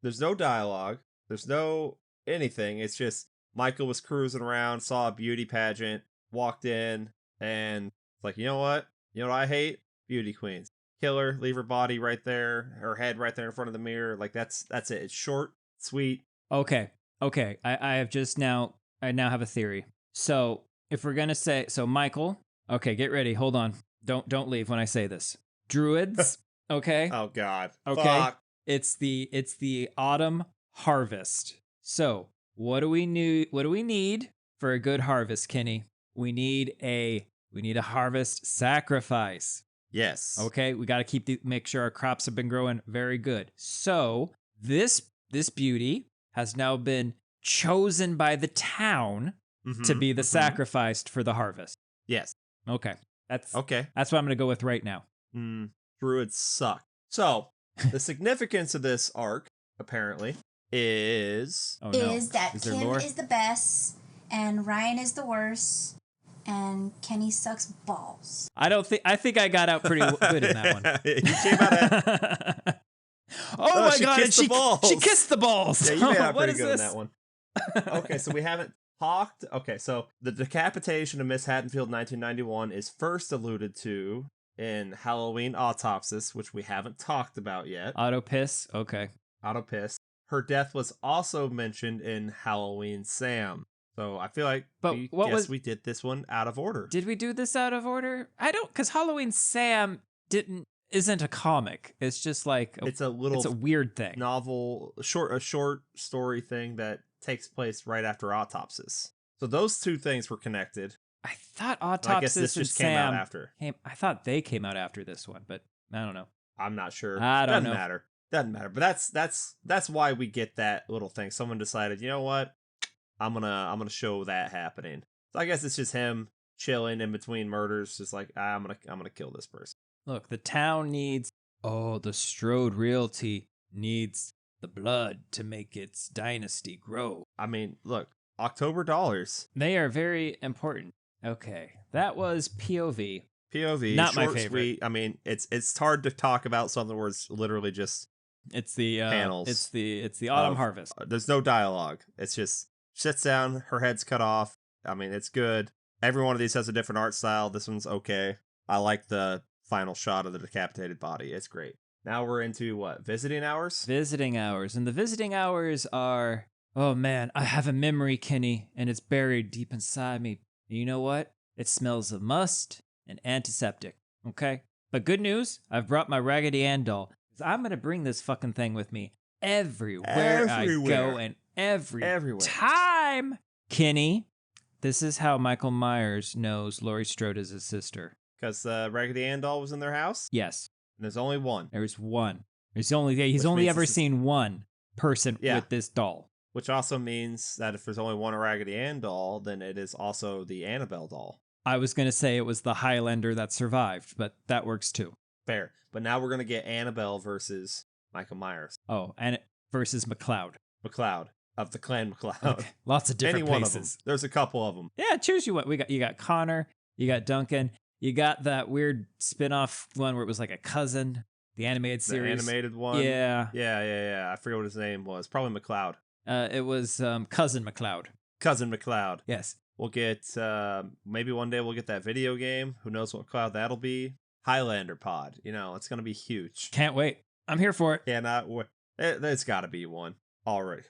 there's no dialogue, there's no anything. It's just Michael was cruising around, saw a beauty pageant, walked in, and it's like, you know what I hate? Beauty queens. Kill her, leave her body right there, her head right there in front of the mirror. Like that's it. It's short, sweet. Okay. I now have a theory. So if we're gonna say, so Michael, okay, get ready. Hold on. Don't leave when I say this. Druids. Okay. Oh God. Okay. Fuck. It's the autumn harvest. So what do we need for a good harvest, Kenny? We need a harvest sacrifice. Yes. Okay, we got to make sure our crops have been growing very good. So this beauty has now been chosen by the town to be the sacrificed for the harvest. Yes. Okay, that's what I'm going to go with right now. Druids suck. So the significance of this arc apparently is that Is there Kim lore? is the best and Ryan is the worst. And Kenny sucks balls. I think I got out pretty good in that one. You came out at Oh my she god, kissed the balls. She kissed the balls. Yeah, you made out What pretty is good in this? that one. Okay, so we haven't talked. Okay, so the decapitation of Miss Haddonfield 1991 is first alluded to in Halloween Autopsis, which we haven't talked about yet. Auto piss. Okay. Auto piss. Her death was also mentioned in Halloween Sam. So I feel like we did this one out of order. Did we do this out of order? I don't, because Halloween Sam isn't a comic. It's just like it's a weird thing. Novel, a short story thing that takes place right after Autopsis. So those two things were connected. I thought Autopsis I guess this just came out after. I thought they came out after this one, but I don't know. I'm not sure. I don't know. Doesn't matter. But that's why we get that little thing. Someone decided, you know what? I'm gonna show that happening. So I guess it's just him chilling in between murders, just like I'm gonna kill this person. Look, the town needs the Strode Realty needs the blood to make its dynasty grow. I mean, look, October dollars. They are very important. Okay, that was POV. POV, not short, my favorite. Sweet. I mean, it's hard to talk about something where it's literally just it's the panels. It's the autumn harvest. There's no dialogue. It's just sits down, her head's cut off. I mean, it's good. Every one of these has a different art style. This one's okay. I like the final shot of the decapitated body. It's great. Now we're into what? Visiting hours? Visiting hours. And the visiting hours are, oh man, I have a memory, Kenny, and it's buried deep inside me. And you know what? It smells of must and antiseptic. Okay? But good news, I've brought my Raggedy Ann doll. I'm going to bring this fucking thing with me everywhere I go, and everywhere. Time. Kenny, this is how Michael Myers knows Laurie Strode is his sister. Because Raggedy Ann doll was in their house? Yes. And there's only one. There's one. He's only ever seen one person with this doll. Which also means that if there's only one Raggedy Ann doll, then it is also the Annabelle doll. I was going to say it was the Highlander that survived, but that works too. Fair. But now we're going to get Annabelle versus Michael Myers. Oh, and versus MacLeod. MacLeod. Of the clan MacLeod. Okay. Lots of different Any places. One of them. There's a couple of them. Yeah, choose you what. You got Connor, you got Duncan, you got that weird spin-off one where it was like a cousin, the animated series. The animated one? Yeah. Yeah. I forget what his name was. Probably MacLeod. It was Cousin MacLeod. Cousin MacLeod. Yes. We'll get, maybe one day we'll get that video game. Who knows what cloud that'll be. Highlander pod. You know, it's going to be huge. Can't wait. I'm here for it. Cannot wait. There's got to be one already.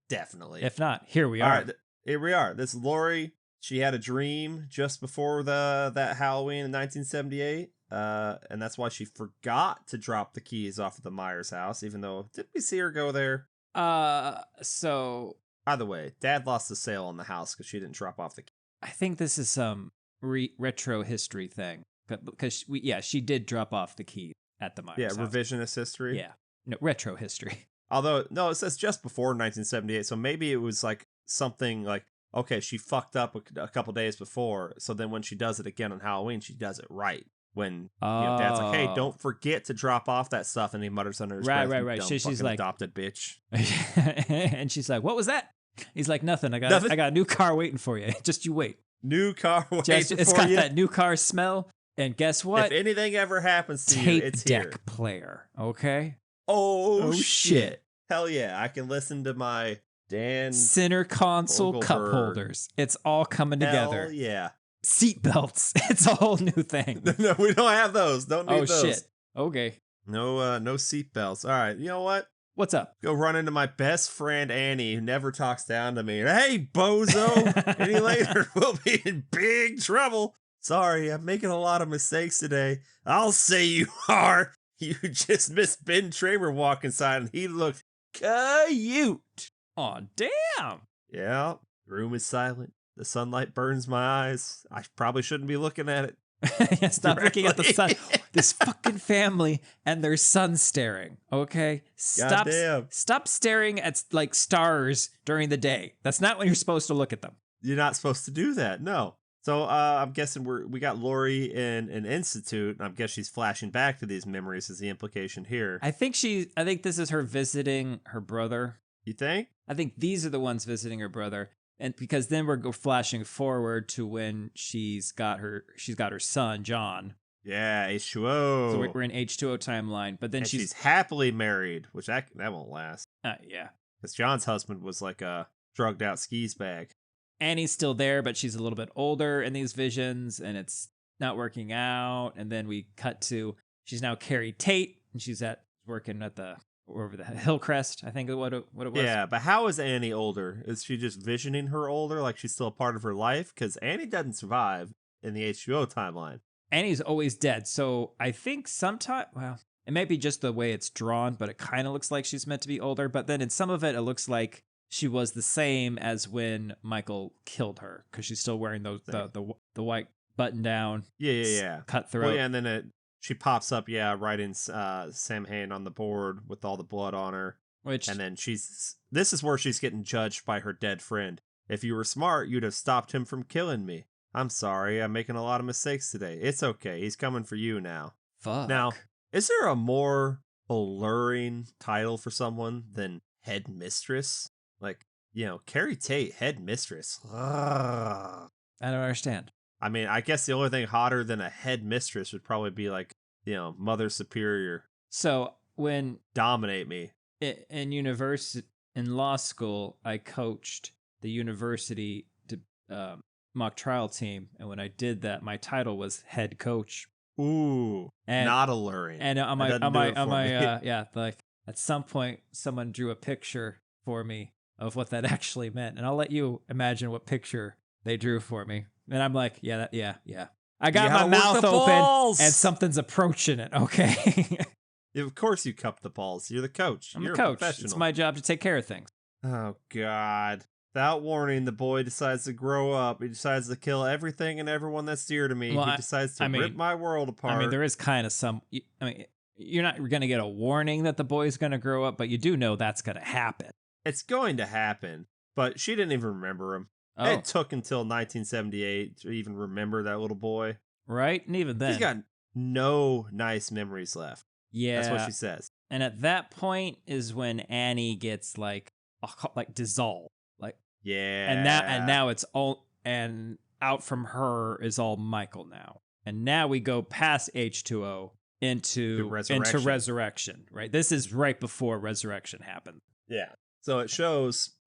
Definitely. If not, here we are. All right, here we are. This is Laurie she had a dream just before that Halloween in 1978. And that's why she forgot to drop the keys off at the Myers house, even though did we see her go there? So Either way, Dad lost the sale on the house because she didn't drop off the keys. I think this is some retro history thing because she did drop off the key at the Myers Yeah, house. revisionist history. Yeah, no, retro history. Although, no, it says just before 1978, so maybe it was like something like, okay, she fucked up a couple days before, so then when she does it again on Halloween, she does it right. When Dad's like, hey, don't forget to drop off that stuff, and he mutters under his breath, right. "Dumb She's fucking like, adopted bitch." and she's like, what was that? He's like, nothing. I got a new car waiting for you. Just you wait. New car waiting It's for got you. that new car smell. And guess what? If anything ever happens to Tape you, it's deck here. player. Okay. Oh shit. Hell yeah, I can listen to my Dan Center console cup Fogelberg. Holders. It's all coming together. Hell yeah. Seat belts. It's a whole new thing. No, we don't have those. Don't need those. Shit. Okay. No seat belts. All right, you know what? What's up? Go run into my best friend Annie, who never talks down to me. Hey, bozo! Any later, we'll be in big trouble. Sorry, I'm making a lot of mistakes today. I'll say you are. You just missed Ben Tramer walk inside, and he looked cute. Aw, damn. Yeah, the room is silent. The sunlight burns my eyes. I probably shouldn't be looking at it. Yeah, stop looking at the sun. This fucking family and their son staring. Okay, Goddamn. Stop staring at like stars during the day. That's not when you're supposed to look at them. You're not supposed to do that. No. So I'm guessing we got Laurie in an institute. And I guess she's flashing back to these memories. Is the implication here? I think this is her visiting her brother. You think? I think these are the ones visiting her brother. And because then we're flashing forward to when she's got her son John. Yeah, H2O. So we're in H2O timeline, but then and she's happily married, which that won't last. Yeah, because John's husband was like a drugged out skis bag. Annie's still there, but she's a little bit older in these visions, and it's not working out. And then we cut to she's now Carrie Tate, and she's working at over the Hillcrest, I think what it was. Yeah, but how is Annie older? Is she just visioning her older, like she's still a part of her life? Because Annie doesn't survive in the H2O timeline. Annie's always dead, so I think it might be just the way it's drawn, but it kind of looks like she's meant to be older. But then in some of it looks like she was the same as when Michael killed her, because she's still wearing the white button down. Yeah. Cut throat. Well, yeah, and then she pops up, right in Sam Hain on the board with all the blood on her. And then this is where she's getting judged by her dead friend. If you were smart, you'd have stopped him from killing me. I'm sorry, I'm making a lot of mistakes today. It's okay, he's coming for you now. Fuck. Now, is there a more alluring title for someone than headmistress? Like, Carrie Tate, headmistress. I don't understand. I mean, I guess the only thing hotter than a headmistress would probably be like, mother superior. So when dominate me in law school, I coached the university mock trial team, and when I did that, my title was head coach. Ooh, and not alluring. And like at some point, someone drew a picture for me of what that actually meant, and I'll let you imagine what picture they drew for me. And I'm like, yeah. I got my mouth open, and something's approaching it. Okay. Of course, you cup the balls. You're the coach. I'm You're a coach. A professional. It's my job to take care of things. Oh God. Without warning, the boy decides to grow up. He decides to kill everything and everyone that's dear to me. He decides to rip my world apart. I mean, there is kind of some... you're not going to get a warning that the boy's going to grow up, but you do know that's going to happen. It's going to happen, but she didn't even remember him. Oh. It took until 1978 to even remember that little boy. Right? And even then... He's got no nice memories left. Yeah. That's what she says. And at that point is when Annie gets dissolved. Yeah. And now it's all, and out from her is all Michael now. And now we go past H2O into Resurrection, right? This is right before Resurrection happened. Yeah. So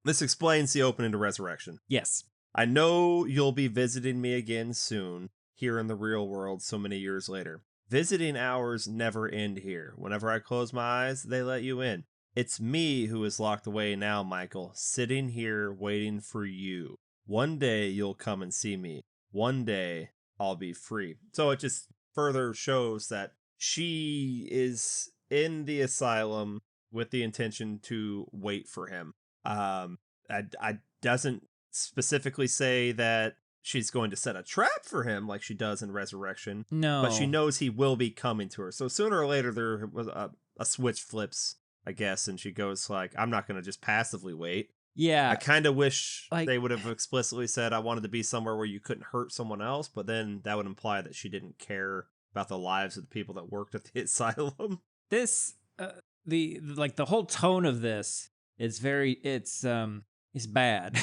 this explains the opening to Resurrection. Yes. I know you'll be visiting me again soon, here in the real world so many years later. Visiting hours never end here. Whenever I close my eyes, they let you in. It's me who is locked away now, Michael, sitting here waiting for you. One day you'll come and see me. One day I'll be free. So it just further shows that she is in the asylum with the intention to wait for him. I doesn't specifically say that she's going to set a trap for him like she does in Resurrection. No. But she knows he will be coming to her. So sooner or later there was a switch flips, I guess, and she goes like, I'm not going to just passively wait. Yeah. I kind of wish like, they would have explicitly said I wanted to be somewhere where you couldn't hurt someone else, but then that would imply that she didn't care about the lives of the people that worked at the asylum. This the whole tone of this is it's bad.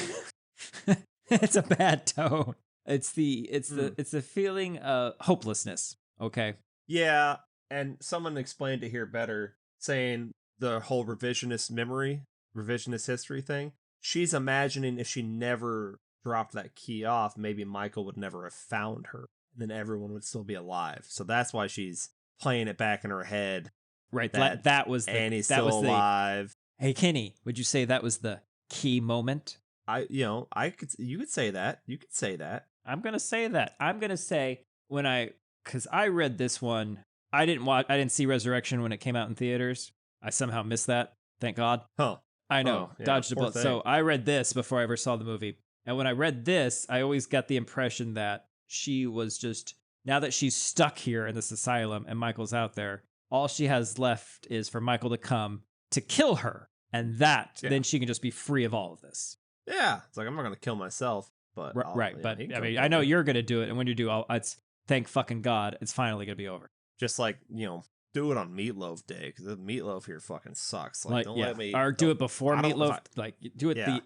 It's a bad tone. It's the feeling of hopelessness. Okay. Yeah, and someone explained it here better, saying the whole revisionist history thing. She's imagining if she never dropped that key off, maybe Michael would never have found her. Then everyone would still be alive. So that's why she's playing it back in her head. Right. That was Annie's still alive. Hey, Kenny, would you say that was the key moment? You could say that. You could say that. I'm gonna say that. I'm gonna say because I read this one. I didn't see Resurrection when it came out in theaters. I somehow missed that. Thank God. Huh. I know. Yeah, Dodged a bullet. thing. So I read this before I ever saw the movie. And when I read this, I always got the impression that she was just, now that she's stuck here in this asylum and Michael's out there, all she has left is for Michael to come to kill her. And then she can just be free of all of this. Yeah. It's like, I'm not going to kill myself. But Right. But I mean, I know you're going to do it. And when you do, it's thank fucking God, it's finally going to be over. Just like, do it on Meatloaf Day, because the Meatloaf here fucking sucks. Like, don't let me. Or do it before Meatloaf. Do it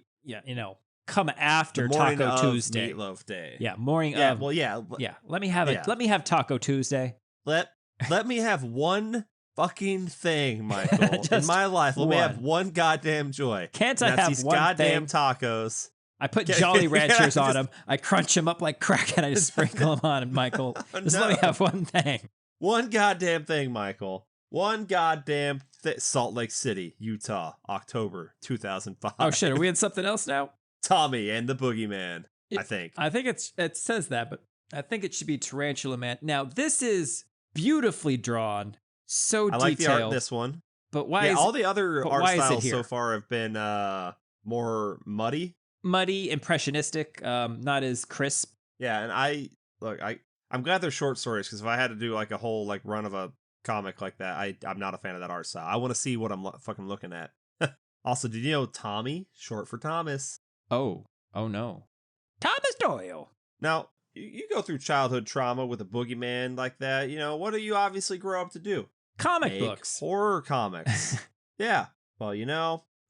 come after Taco Tuesday. Meatloaf Day. Yeah, morning of. Well, yeah. Let me have Taco Tuesday. Let me have one fucking thing, Michael, in my life. Let me have one goddamn joy. Can't I have these one goddamn thing? Tacos? I put Jolly Ranchers on them. I crunch them up like crack and I just sprinkle them on him, Michael. Just let me have one thing. One goddamn thing, Michael. One goddamn Salt Lake City, Utah, October 2005. Oh shit, are we in something else now? Tommy and the Boogeyman, I think. I think it says that, but I think it should be Tarantula Man. Now, this is beautifully drawn, so detailed. I like the art in this one. But why is all the other art styles so far have been more muddy. Muddy, impressionistic, not as crisp. Yeah, and I'm glad they're short stories, because if I had to do like a whole like run of a comic like that, I'm not a fan of that art style. I want to see what I'm fucking looking at. Also, did you know Tommy, short for Thomas? Oh no. Thomas Doyle. Now, you go through childhood trauma with a boogeyman like that, what do you obviously grow up to do? Comic books. Horror comics. Yeah. Well,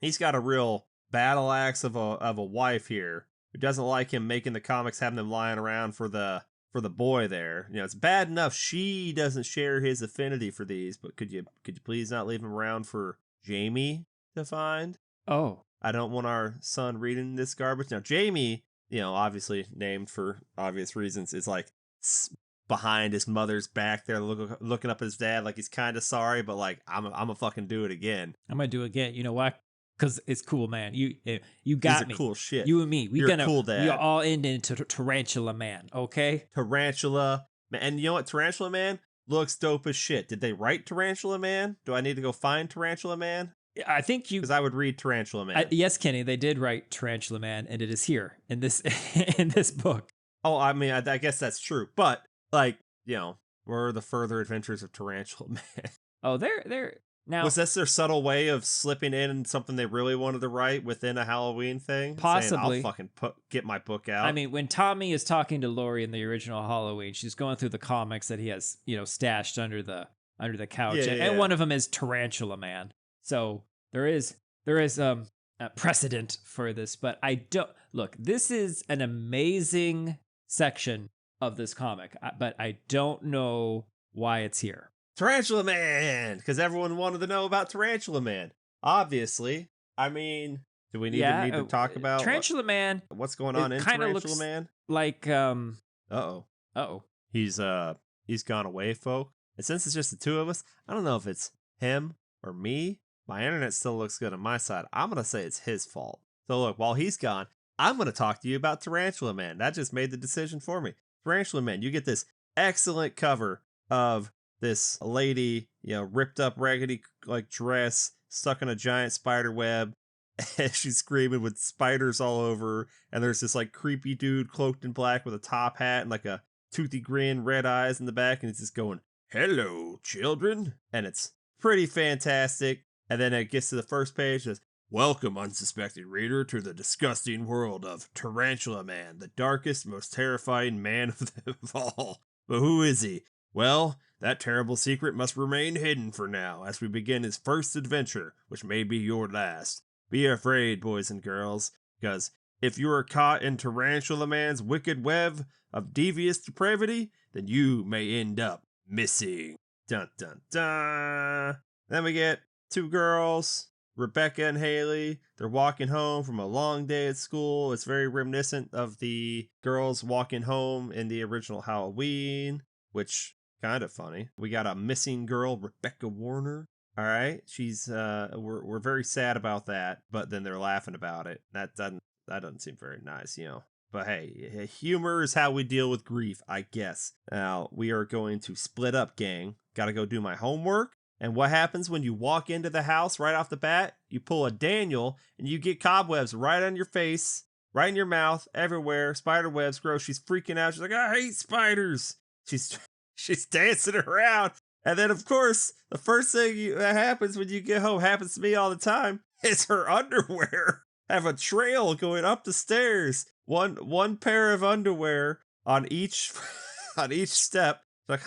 he's got a real battle axe of a wife here who doesn't like him making the comics, having them lying around for the boy there. It's bad enough she doesn't share his affinity for these, but could you please not leave him around for Jamie to find? Oh. I don't want our son reading this garbage. Now, Jamie, obviously named for obvious reasons, is like behind his mother's back there, looking up at his dad like he's kind of sorry, but like, I'm gonna fucking do it again. I'm gonna do it again. You know why? Because it's cool, man. You got me. Cool shit. You and me. You're cool, Dad. We are all into Tarantula Man, okay? Tarantula Man. And you know what? Tarantula Man looks dope as shit. Did they write Tarantula Man? Do I need to go find Tarantula Man? I think because I would read Tarantula Man. Yes, Kenny, they did write Tarantula Man, and it is here in this in this book. Oh, I mean, I guess that's true. But like, where are the further adventures of Tarantula Man? Oh, they're now. Was this their subtle way of slipping in something they really wanted to write within a Halloween thing? Possibly. Saying, I'll fucking get my book out. I mean, when Tommy is talking to Laurie in the original Halloween, she's going through the comics that he has, stashed under the couch, and one of them is Tarantula Man. So there is a precedent for this, but I don't look. This is an amazing section of this comic, but I don't know why it's here. Tarantula Man, because everyone wanted to know about Tarantula Man. Obviously, I mean, do we need to talk about Tarantula Man? What's going on in Tarantula Man? Like, uh-oh, he's gone away, folk. And since it's just the two of us, I don't know if it's him or me. My internet still looks good on my side. I'm gonna say it's his fault. So look, while he's gone, I'm going to talk to you about Tarantula Man. That just made the decision for me. Tarantula Man, you get this excellent cover of this lady, ripped up raggedy like dress, stuck in a giant spider web. And she's screaming with spiders all over her. And there's this like creepy dude cloaked in black with a top hat and like a toothy grin, red eyes in the back. And he's just going, "Hello, children." And it's pretty fantastic. And then it gets to the first page. It says, "Welcome, unsuspecting reader, to the disgusting world of Tarantula Man, the darkest, most terrifying man of them all. But who is he? Well, that terrible secret must remain hidden for now, as we begin his first adventure, which may be your last. Be afraid, boys and girls, because if you are caught in Tarantula Man's wicked web of devious depravity, then you may end up missing." Dun dun dun. Then we get two girls, Rebecca and Haley. They're walking home from a long day at school. It's very reminiscent of the girls walking home in the original Halloween, which kind of funny. We got a missing girl, Rebecca Warner. All right, she's we're very sad about that, but then they're laughing about it. That doesn't seem very nice, But hey, humor is how we deal with grief, I guess. Now, we are going to split up, gang. Got to go do my homework. And what happens when you walk into the house right off the bat? You pull a Daniel and you get cobwebs right on your face, right in your mouth, everywhere. Spider webs, gross. She's freaking out. She's like, "I hate spiders." She's dancing around. And then, of course, the first thing that happens when you get home, happens to me all the time, is her underwear have a trail going up the stairs. One pair of underwear on each on each step. Like,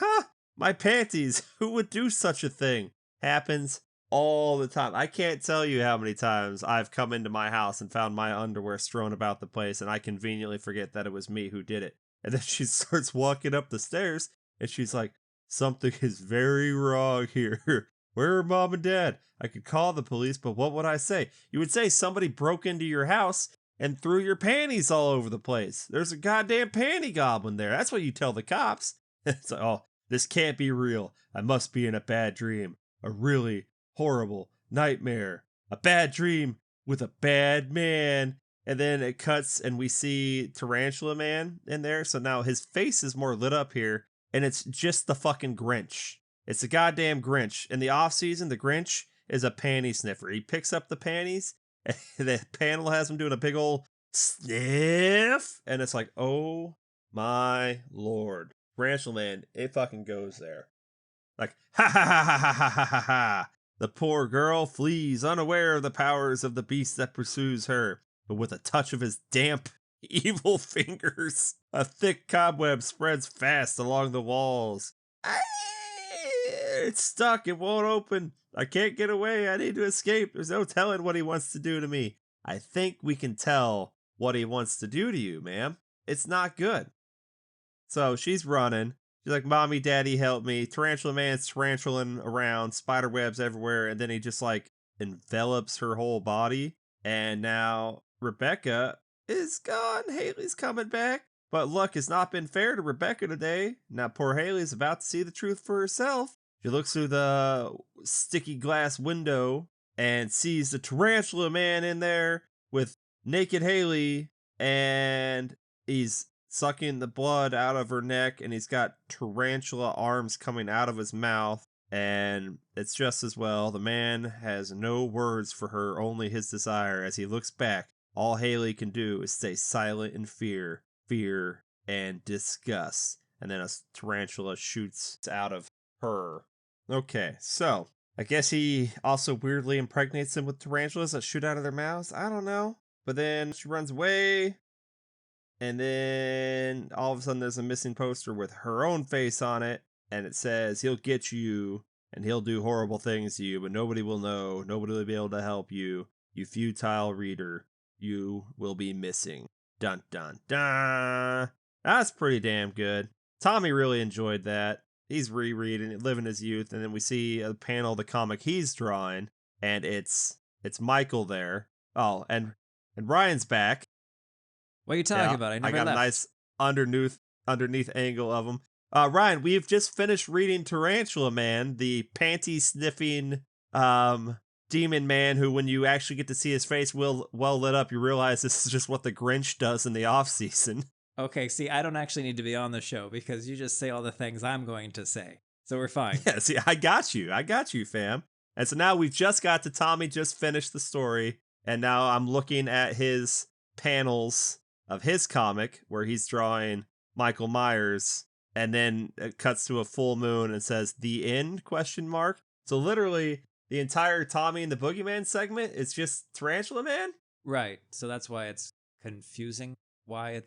my panties. Who would do such a thing? Happens all the time. I can't tell you how many times I've come into my house and found my underwear strewn about the place, and I conveniently forget that it was me who did it. And then she starts walking up the stairs, and she's like, "Something is very wrong here. Where are Mom and Dad? I could call the police, but what would I say?" You would say somebody broke into your house and threw your panties all over the place. There's a goddamn panty goblin there. That's what you tell the cops. It's like, "Oh, this can't be real. I must be in a bad dream. A really horrible nightmare. A bad dream with a bad man." And then it cuts and we see Tarantula Man in there. So now his face is more lit up here. And it's just the fucking Grinch. It's the goddamn Grinch. In the off season, the Grinch is a panty sniffer. He picks up the panties, and the panel has him doing a big old sniff, and it's like, oh my lord, Tarantula Man, it fucking goes there. Like, ha ha ha ha ha ha ha ha. The poor girl flees, unaware of the powers of the beast that pursues her, but with a touch of his damp, evil fingers, a thick cobweb spreads fast along the walls. It's stuck. It won't open. I can't get away. I need to escape. There's no telling what he wants to do to me. I think we can tell what he wants to do to you, ma'am. It's not good. So she's running. She's like, "Mommy, Daddy, help me." Tarantula Man's tarantuling around, spider webs everywhere, and then he just like envelops her whole body. And now Rebecca is gone. Haley's coming back. But luck has not been fair to Rebecca today. Now poor Haley's about to see the truth for herself. She looks through the sticky glass window and sees the Tarantula Man in there with naked Haley, and he's sucking the blood out of her neck, and he's got tarantula arms coming out of his mouth. And it's just as well. The man has no words for her, only his desire. As he looks back, all Haley can do is stay silent in fear, and disgust. And then a tarantula shoots out of her. Okay, so I guess he also weirdly impregnates them with tarantulas that shoot out of their mouths. I don't know. But then she runs away. And then all of a sudden there's a missing poster with her own face on it. And it says, "He'll get you and he'll do horrible things to you, but nobody will know. Nobody will be able to help you. You futile reader. You will be missing." Dun dun dun. That's pretty damn good. Tommy really enjoyed that. He's rereading it, living his youth, and then we see a panel of the comic he's drawing, and it's Michael there. Oh, and Ryan's back. What are you talking about? I got left. a nice underneath angle of him. Ryan, we've just finished reading Tarantula Man, the panty sniffing demon man who, when you actually get to see his face well lit up, you realize this is just what the Grinch does in the off season. Okay, see, I don't actually need to be on the show because you just say all the things I'm going to say. So we're fine. Yeah, see, I got you, fam. And so now we've just got to Tommy just finished the story, and now I'm looking at his panels of his comic where he's drawing Michael Myers, and then it cuts to a full moon and says "The End?" ? So literally the entire Tommy and the Boogeyman segment is just Tarantula Man. Right. So that's why it's confusing. Why?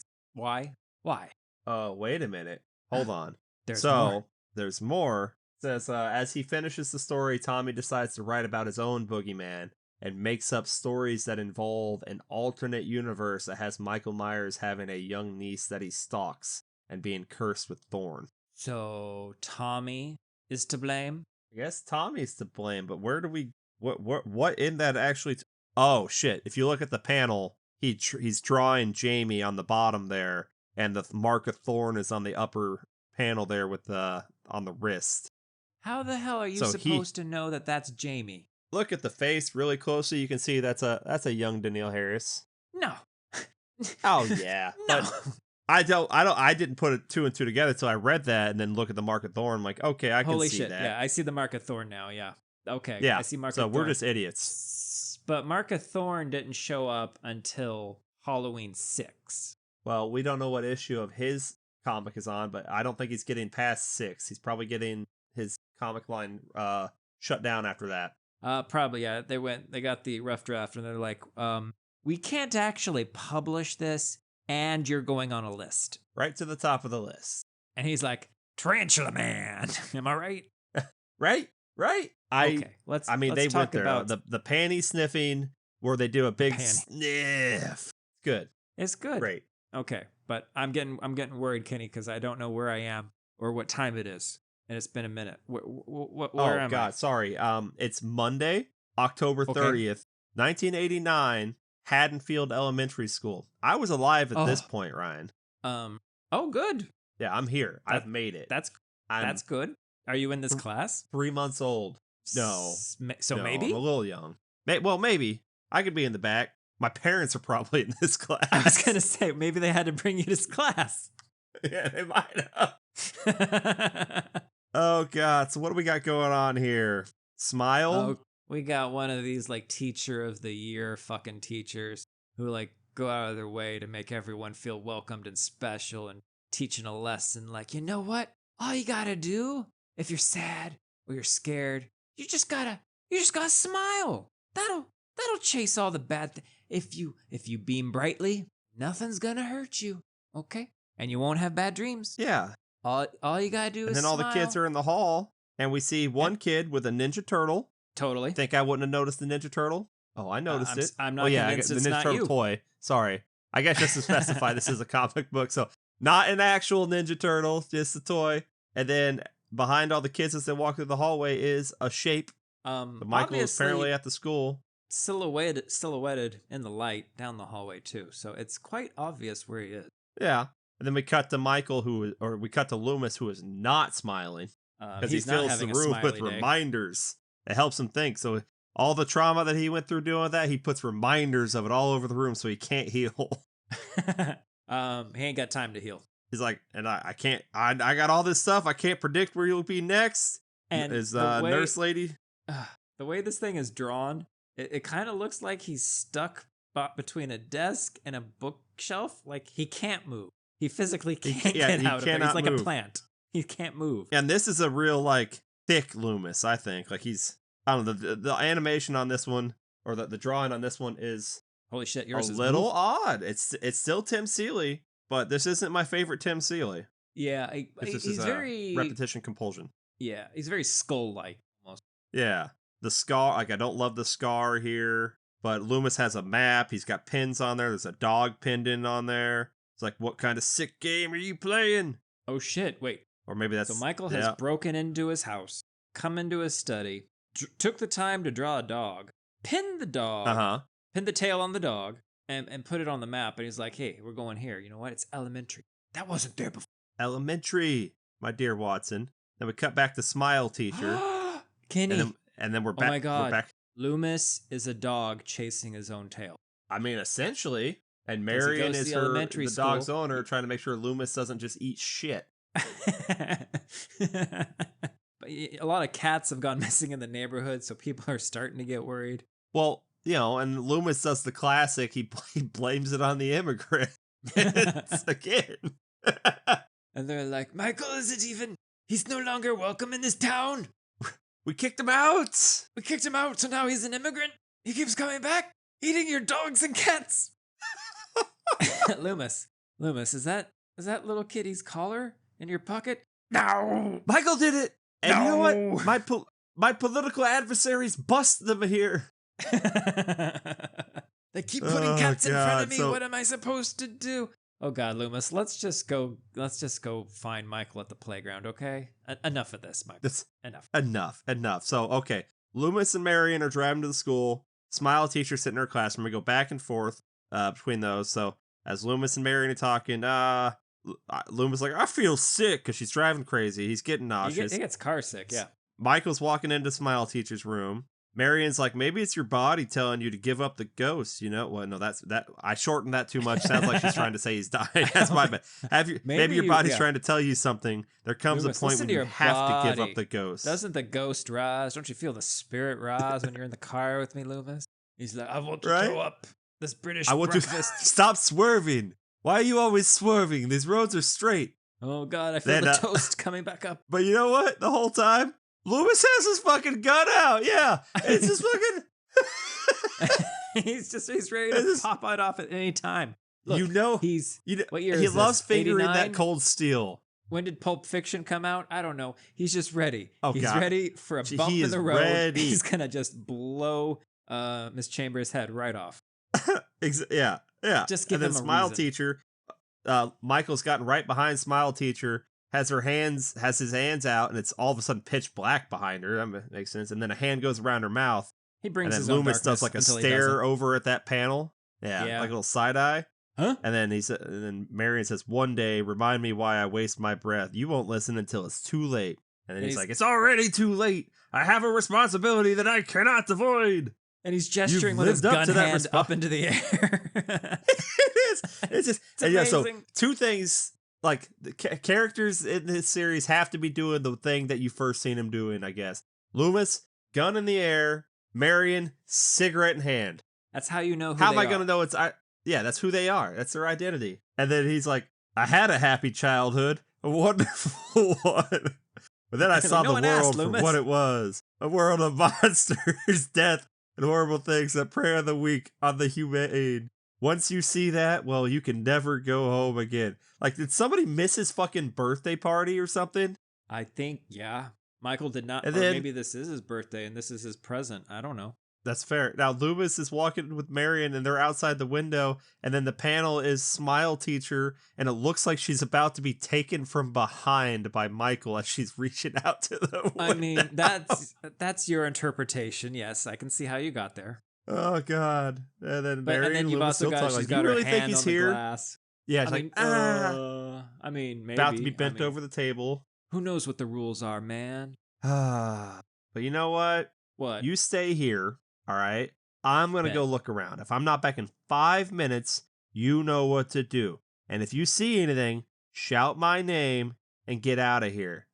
Oh, wait a minute. Hold on. There's so more. there's more. It says as he finishes the story, Tommy decides to write about his own Boogeyman and makes up stories that involve an alternate universe that has Michael Myers having a young niece that he stalks and being cursed with thorn. So Tommy is to blame? I guess Tommy's to blame, but where do we what in that actually oh shit, if you look at the panel, he's drawing Jamie on the bottom there, and the mark of thorn is on the upper panel there with the on the wrist. How the hell are you supposed to know that that's Jamie? Look at the face really closely, you can see that's a young Danielle Harris. No. Oh yeah. No. But I didn't put it 2 and 2 together until I read that and then look at the mark of thorn. I'm like, okay, I can Holy see shit. that. Yeah, I see the mark of thorn now. Yeah. Okay. Yeah. I see mark so of thorn. we're just idiots. But Mark of Thorn didn't show up until Halloween 6. Well, we don't know what issue of his comic is on, but I don't think he's getting past 6. He's probably getting his comic line shut down after that. Probably, yeah. They got the rough draft and they're like, we can't actually publish this and you're going on a list. Right to the top of the list. And he's like, Tarantula Man. Am I right? Right? Okay, let's they talk went there. about The panty sniffing where they do a big sniff. Good. It's good. Great. Okay, but I'm getting worried, Kenny, because I don't know where I am or what time it is, and it's been a minute. Where am I? Oh God, sorry. It's Monday, October 30th, 1989, Haddonfield Elementary School. I was alive at this point, Ryan. Oh, good. Yeah, I'm here. I've made it. That's good. Are you in this class? 3 months old. No. So no, maybe? I'm a little young. Well, maybe. I could be in the back. My parents are probably in this class. I was going to say, maybe they had to bring you to class. Yeah, they might have. Oh, God. So what do we got going on here? Smile? Oh, we got one of these, like, teacher of the year fucking teachers who, like, go out of their way to make everyone feel welcomed and special and teaching a lesson. Like, you know what? All you got to do, if you're sad or you're scared, you just gotta smile. That'll chase all the bad things. If you beam brightly, nothing's gonna hurt you, okay? And you won't have bad dreams. Yeah. All you gotta do is smile. And then all the kids are in the hall, and we see one kid with a Ninja Turtle. Totally. Think I wouldn't have noticed the Ninja Turtle? Oh, I noticed it. I'm not convinced the it's Ninja not Turtle you. toy. Sorry. I guess just to specify, this is a comic book, so not an actual Ninja Turtle, just a toy. And then behind all the kids as they walk through the hallway is a shape. Michael is apparently at the school. Silhouetted in the light down the hallway too, so it's quite obvious where he is. Yeah, and then we cut to we cut to Loomis, who is not smiling because he fills the room with reminders. It helps him think. So all the trauma that he went through doing that, he puts reminders of it all over the room, so he can't heal. He ain't got time to heal. He's like, and I can't. I got all this stuff. I can't predict where you'll be next. And is nurse lady. The way this thing is drawn, it kind of looks like he's stuck between a desk and a bookshelf. Like he can't move. He physically can't get out of it. He's like a plant. He can't move. And this is a real like thick Loomis, I think. Like he's, I don't know, the animation on this one or the drawing on this one is holy shit. Yours a is little odd. It's still Tim Seeley, but this isn't my favorite Tim Seeley. Yeah, he's very repetition compulsion. Yeah, he's very skull-like almost. Yeah. The scar, like I don't love the scar here, but Loomis has a map. He's got pins on there. There's a dog pinned in on there. It's like, what kind of sick game are you playing? Oh shit, wait. Or maybe that's... So Michael has broken into his house, come into his study, took the time to draw a dog, pinned the dog, pinned the tail on the dog, and put it on the map. And he's like, hey, we're going here. You know what? It's elementary. That wasn't there before. Elementary, my dear Watson. Then we cut back to Smile Teacher. Kenny. And then we're back. Oh my God. We're back. Loomis is a dog chasing his own tail. I mean, essentially. And 'Cause he Marion goes to is the her elementary the dog's school. owner, trying to make sure Loomis doesn't just eat shit. But a lot of cats have gone missing in the neighborhood, so people are starting to get worried. Well, and Loomis does the classic. He blames it on the immigrant. Again. And they're like, Michael isn't even, he's no longer welcome in this town. We kicked him out. We kicked him out, so now he's an immigrant. He keeps coming back, eating your dogs and cats. Loomis, is that little kitty's collar in your pocket? No. Michael did it. And you know No. what? My political adversaries bust them here. They keep putting cats in front of me. so- What am I supposed to do? Oh God, Loomis, let's just go find Michael at the playground, okay? Enough of this, Michael. That's Enough. enough. So, okay. Loomis and Marion are driving to the school. Smile teacher sitting in her classroom. We go back and forth between those. So, as Loomis and Marion are talking, Loomis is like, I feel sick because she's driving crazy. He's getting nauseous. He gets car sick, yeah. Michael's walking into Smile teacher's room. Marion's like, maybe it's your body telling you to give up the ghost, Well, no, that I shortened that too much. Sounds like she's trying to say he's dying. That's my bad. Maybe your body's trying to tell you something. There comes Loomis, a point listen when to you your have to give body. up the ghost. Doesn't the ghost rise? Don't you feel the spirit rise when you're in the car with me, Loomis? He's like, I want to throw up this British breakfast. Stop swerving. Why are you always swerving? These roads are straight. Oh God, I feel the toast coming back up. But you know what? The whole time, Loomis has his fucking gun out. Yeah, it's just fucking. he's ready to pop it off at any time. Look, what year he is loves this? fingering 89? that cold steel. When did Pulp Fiction come out? I don't know. He's just ready. Oh, he's God. ready for a bump He in is the road. ready. He's gonna just blow Miss Chambers' head right off. Yeah. Just give and then him a Smile reason. teacher, Michael's gotten right behind Smile teacher, has his hands out, and it's all of a sudden pitch black behind her. That makes sense. And then a hand goes around her mouth. He brings And his then own Loomis does darkness like a until he stare doesn't. over at that panel. Yeah, Yeah. like a little side eye. Huh? And then and then Marion says, "One day, remind me why I waste my breath. You won't listen until it's too late." And then he's like, "It's already too late. I have a responsibility that I cannot avoid." And he's gesturing You've with his lived up gun to that hand up into the air. It is. It's just It's and yeah. So amazing. two things. Like the characters in this series have to be doing the thing that you first seen him doing, I guess. Loomis, gun in the air. Marion, cigarette in hand. That's how you know who How they am I are. gonna know it's yeah, that's who they are. That's their identity. And then he's like, I had a happy childhood, a wonderful one. But then I saw No the one asked, world for Loomis. what it was. A world of monsters, death, and horrible things that prey on the weak, on the humane. Once you see that, well, you can never go home again. Like, did somebody miss his fucking birthday party or something? I think, yeah. Michael did not, And or then- maybe this is his birthday and this is his present. I don't know. That's fair. Now, Loomis is walking with Marion, and they're outside the window, and then the panel is Smile Teacher, and it looks like she's about to be taken from behind by Michael as she's reaching out to the window. I mean, that's your interpretation. Yes, I can see how you got there. Oh, God. And then But Marion and then and you've Loomis also still got talking she's like, got you her really think hand he's on the here? glass. Yeah, she's I mean, maybe about to be bent I mean, over the table. Who knows what the rules are, man? But you know what? What? You stay here, all right? I'm going to Bet. go look around. If I'm not back in 5 minutes, you know what to do. And if you see anything, shout my name and get out of here.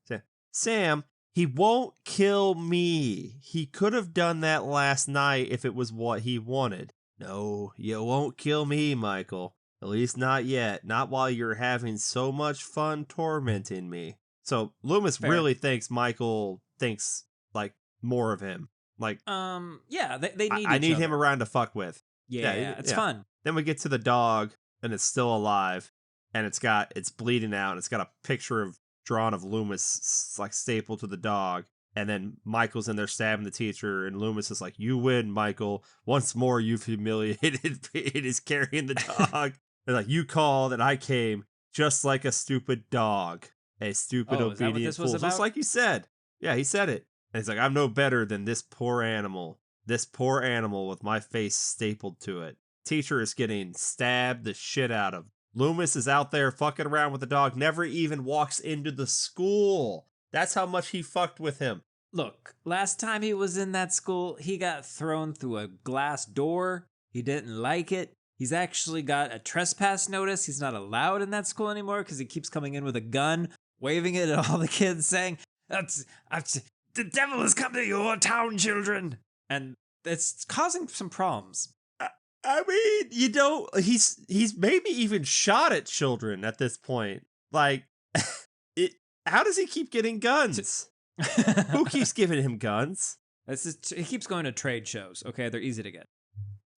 Sam, he won't kill me. He could have done that last night if it was what he wanted. No, you won't kill me, Michael. At least not yet. Not while you're having so much fun tormenting me. So Loomis Fair. really thinks Michael thinks like more of him. Like, yeah, they need. I each need other. him around to fuck with. Yeah, Yeah, it's yeah. fun. Then we get to the dog, and it's still alive, and it's bleeding out, and it's got a picture drawn of Loomis like stapled to the dog. And then Michael's in there stabbing the teacher, and Loomis is like, "You win, Michael. Once more, you've humiliated me." It is carrying the dog. They're like, "You called, and I came, just like a stupid dog, a stupid Oh, is that what obedient this was fool." Just about? like you said. Yeah, he said it. And he's like, "I'm no better than this poor animal. This poor animal with my face stapled to it." Teacher is getting stabbed the shit out of. Loomis is out there fucking around with the dog, never even walks into the school. That's how much he fucked with him. Look, last time he was in that school, he got thrown through a glass door. He didn't like it. He's actually got a trespass notice. He's not allowed in that school anymore because he keeps coming in with a gun, waving it at all the kids, saying, that's the devil has come to your town, children. And it's causing some problems. I mean, he's maybe even shot at children at this point. Like, how does he keep getting guns? Who keeps giving him guns? He keeps going to trade shows. Okay, they're easy to get.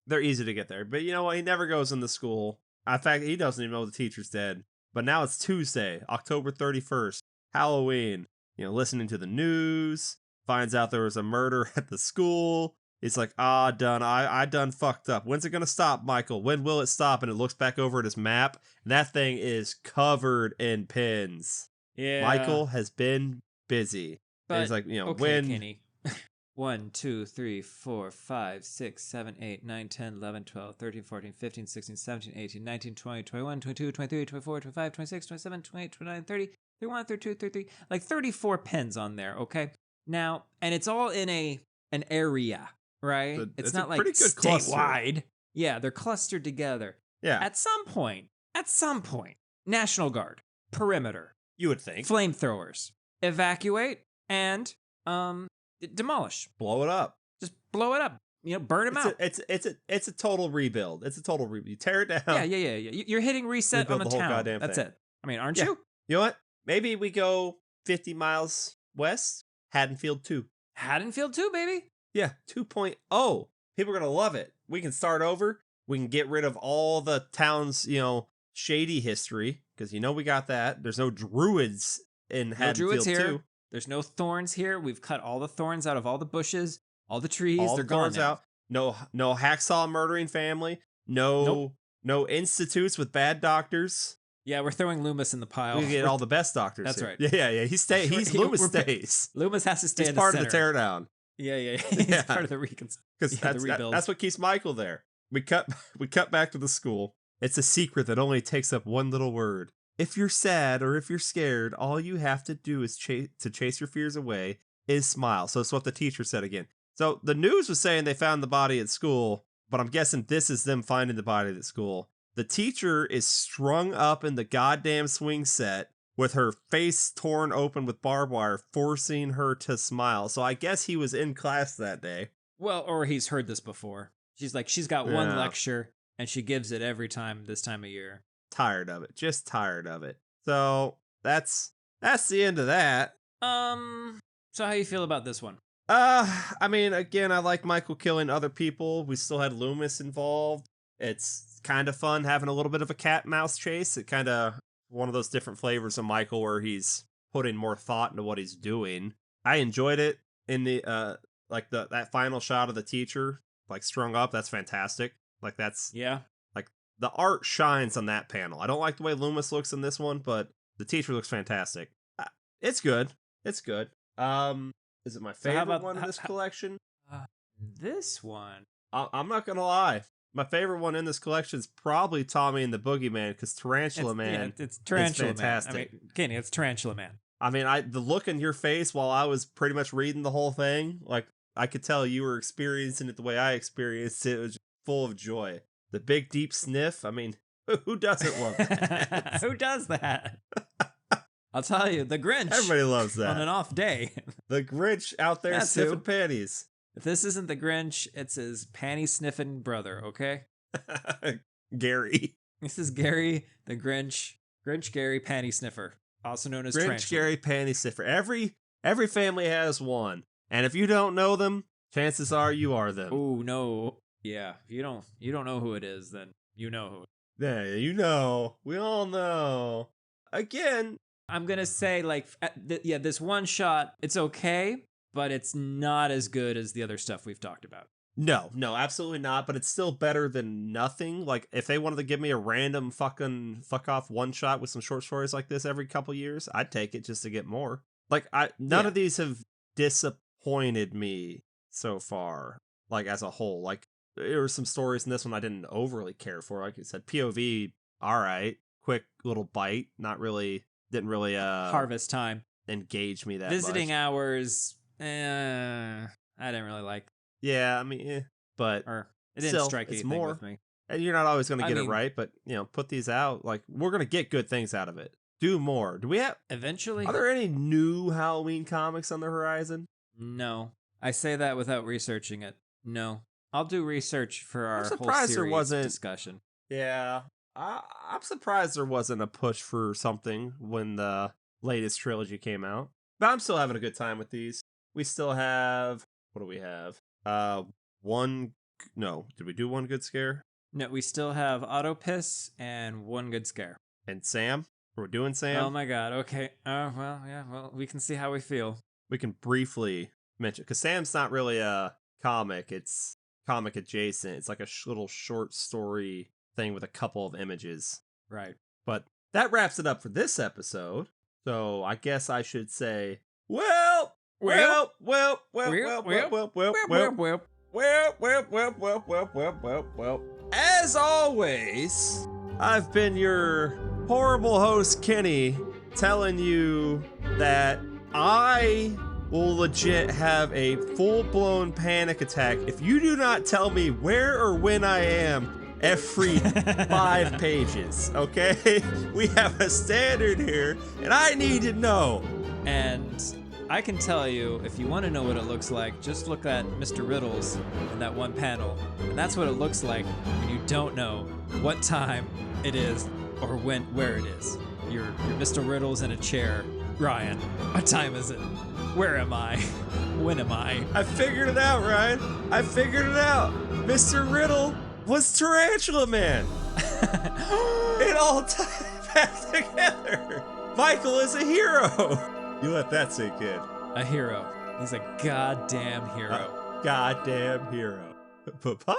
They're easy to get there. But you know what? He never goes into school. In fact, he doesn't even know the teacher's dead. But now it's Tuesday, October 31st, Halloween. Listening to the news, finds out there was a murder at the school. It's like, done. I done fucked up. When's it going to stop, Michael? When will it stop? And it looks back over at his map, and that thing is covered in pins. Yeah. Michael has been busy. But, and he's like, okay, when... Kenny. 1, 2, 3, 4, 5, 6, 7, 8, 9, 10, 11, 12, 13, 14, 15, 16, 17, 18, 19, 20, 21, 22, 23, 24, 25, 26, 27, 28, 29, 30, 31, 32, 33, like 34 pins on there, okay? Now, and it's all in an area, right? It's not like statewide. Yeah, they're clustered together. Yeah. At some point, National Guard, perimeter. You would think. Flamethrowers. Evacuate and demolish. Blow it up. Just blow it up. Burn them out. It's a total rebuild. It's a total rebuild. You tear it down. Yeah. You're hitting reset on the whole town. goddamn That's thing. it. I mean, aren't you? You know what? Maybe we go 50 miles west, Haddonfield 2. Haddonfield 2, baby. Yeah, 2.0. People are going to love it. We can start over. We can get rid of all the town's, shady history, because we got that. There's no druids in Haddonfield 2. There's no thorns here. We've cut all the thorns out of all the bushes, all the trees. All they're the gone thorns now. out. No hacksaw murdering family. No institutes with bad doctors. Yeah, we're throwing Loomis in the pile. We get all the best doctors. That's here. right. Yeah. Loomis stays. Loomis has to stay He's in the part center. of the teardown. Yeah. He's part of the Because rebuild. that's what keeps Michael there. We cut back to the school. It's a secret that only takes up one little word. If you're sad or if you're scared, all you have to do is to chase your fears away is smile. So it's what the teacher said again. So the news was saying they found the body at school, but I'm guessing this is them finding the body at school. The teacher is strung up in the goddamn swing set with her face torn open with barbed wire, forcing her to smile. So I guess he was in class that day. Well, or he's heard this before. She's got one lecture, and she gives it every time this time of year. Tired of it. Just tired of it. So that's the end of that. So how you feel about this one? I mean, again, I like Michael killing other people. We still had Loomis involved. It's kind of fun having a little bit of a cat and mouse chase. It kind of one of those different flavors of Michael where he's putting more thought into what he's doing. I enjoyed it in the that final shot of the teacher strung up. That's fantastic. The art shines on that panel. I don't like the way Loomis looks in this one, but the teacher looks fantastic. It's good. It's good. Is it my favorite one in this collection? This one? I'm not gonna lie. My favorite one in this collection is probably Tommy and the Boogeyman, because Tarantula Man. It's Tarantula Man. Fantastic. Man. I mean, Kenny, it's Tarantula Man. I mean, the look in your face while I was pretty much reading the whole thing, I could tell you were experiencing it the way I experienced it. It was full of joy. The big deep sniff. I mean, who doesn't love that? Who does that? I'll tell you, the Grinch. Everybody loves that. On an off day. The Grinch out there sniffing panties. If this isn't the Grinch, it's his panty sniffing brother, okay? Gary. This is Gary, the Grinch. Grinch Gary panty sniffer, also known as Grinch Tarantula. Gary panty sniffer. Every family has one. And if you don't know them, chances are you are them. Oh, no. Yeah, if you don't know who it is, then you know who. Yeah, you know. We all know. Again, I'm going to say this one shot, it's okay, but it's not as good as the other stuff we've talked about. No, absolutely not, but it's still better than nothing. Like, if they wanted to give me a random fuck off one shot with some short stories like this every couple years, I'd take it just to get more. None of these have disappointed me so far, as a whole. There were some stories in this one I didn't overly care for. Like you said, POV, all right, quick little bite, didn't really harvest time engage me that visiting much. hours, I didn't really like, Yeah, I mean, but or it didn't still, strike it's anything more. with me. And you're not always going to I get it mean- right, but put these out. Like, we're going to get good things out of it. Do more. Do we have? Eventually, Are there any new Halloween comics on the horizon? no. I say that without researching it. No. I'll do research for our whole surprised there series wasn't- discussion. Yeah, I'm surprised there wasn't a push for something when the latest trilogy came out. But I'm still having a good time with these. We still have, what do we have? One. No, did we do one good scare? No, we still have Auto Piss and One Good Scare. And Sam? We're doing Sam. Oh my god, okay. Well, yeah, well, we can see how we feel. We can briefly mention, because Sam's not really a comic, it's comic adjacent. It's like a little short story thing with a couple of images. Right. But that wraps it up for this episode. So I guess I should say, well, as always, I've been your horrible host, Kenny, telling you that I will legit have a full-blown panic attack if you do not tell me where or when I am every 5 pages, okay? We have a standard here, and I need to know. And I can tell you, if you want to know what it looks like, just look at Mr. Riddles in that one panel. And that's what it looks like when you don't know what time it is or where it is. You're Mr. Riddles in a chair. Ryan, what time is it? Where am I? When am I? I figured it out, Ryan. I figured it out. Mr. Riddle was Tarantula Man. It all ties back together. Michael is a hero. You let that sink in. A hero. He's a goddamn hero. Goddamn hero. Bye-bye.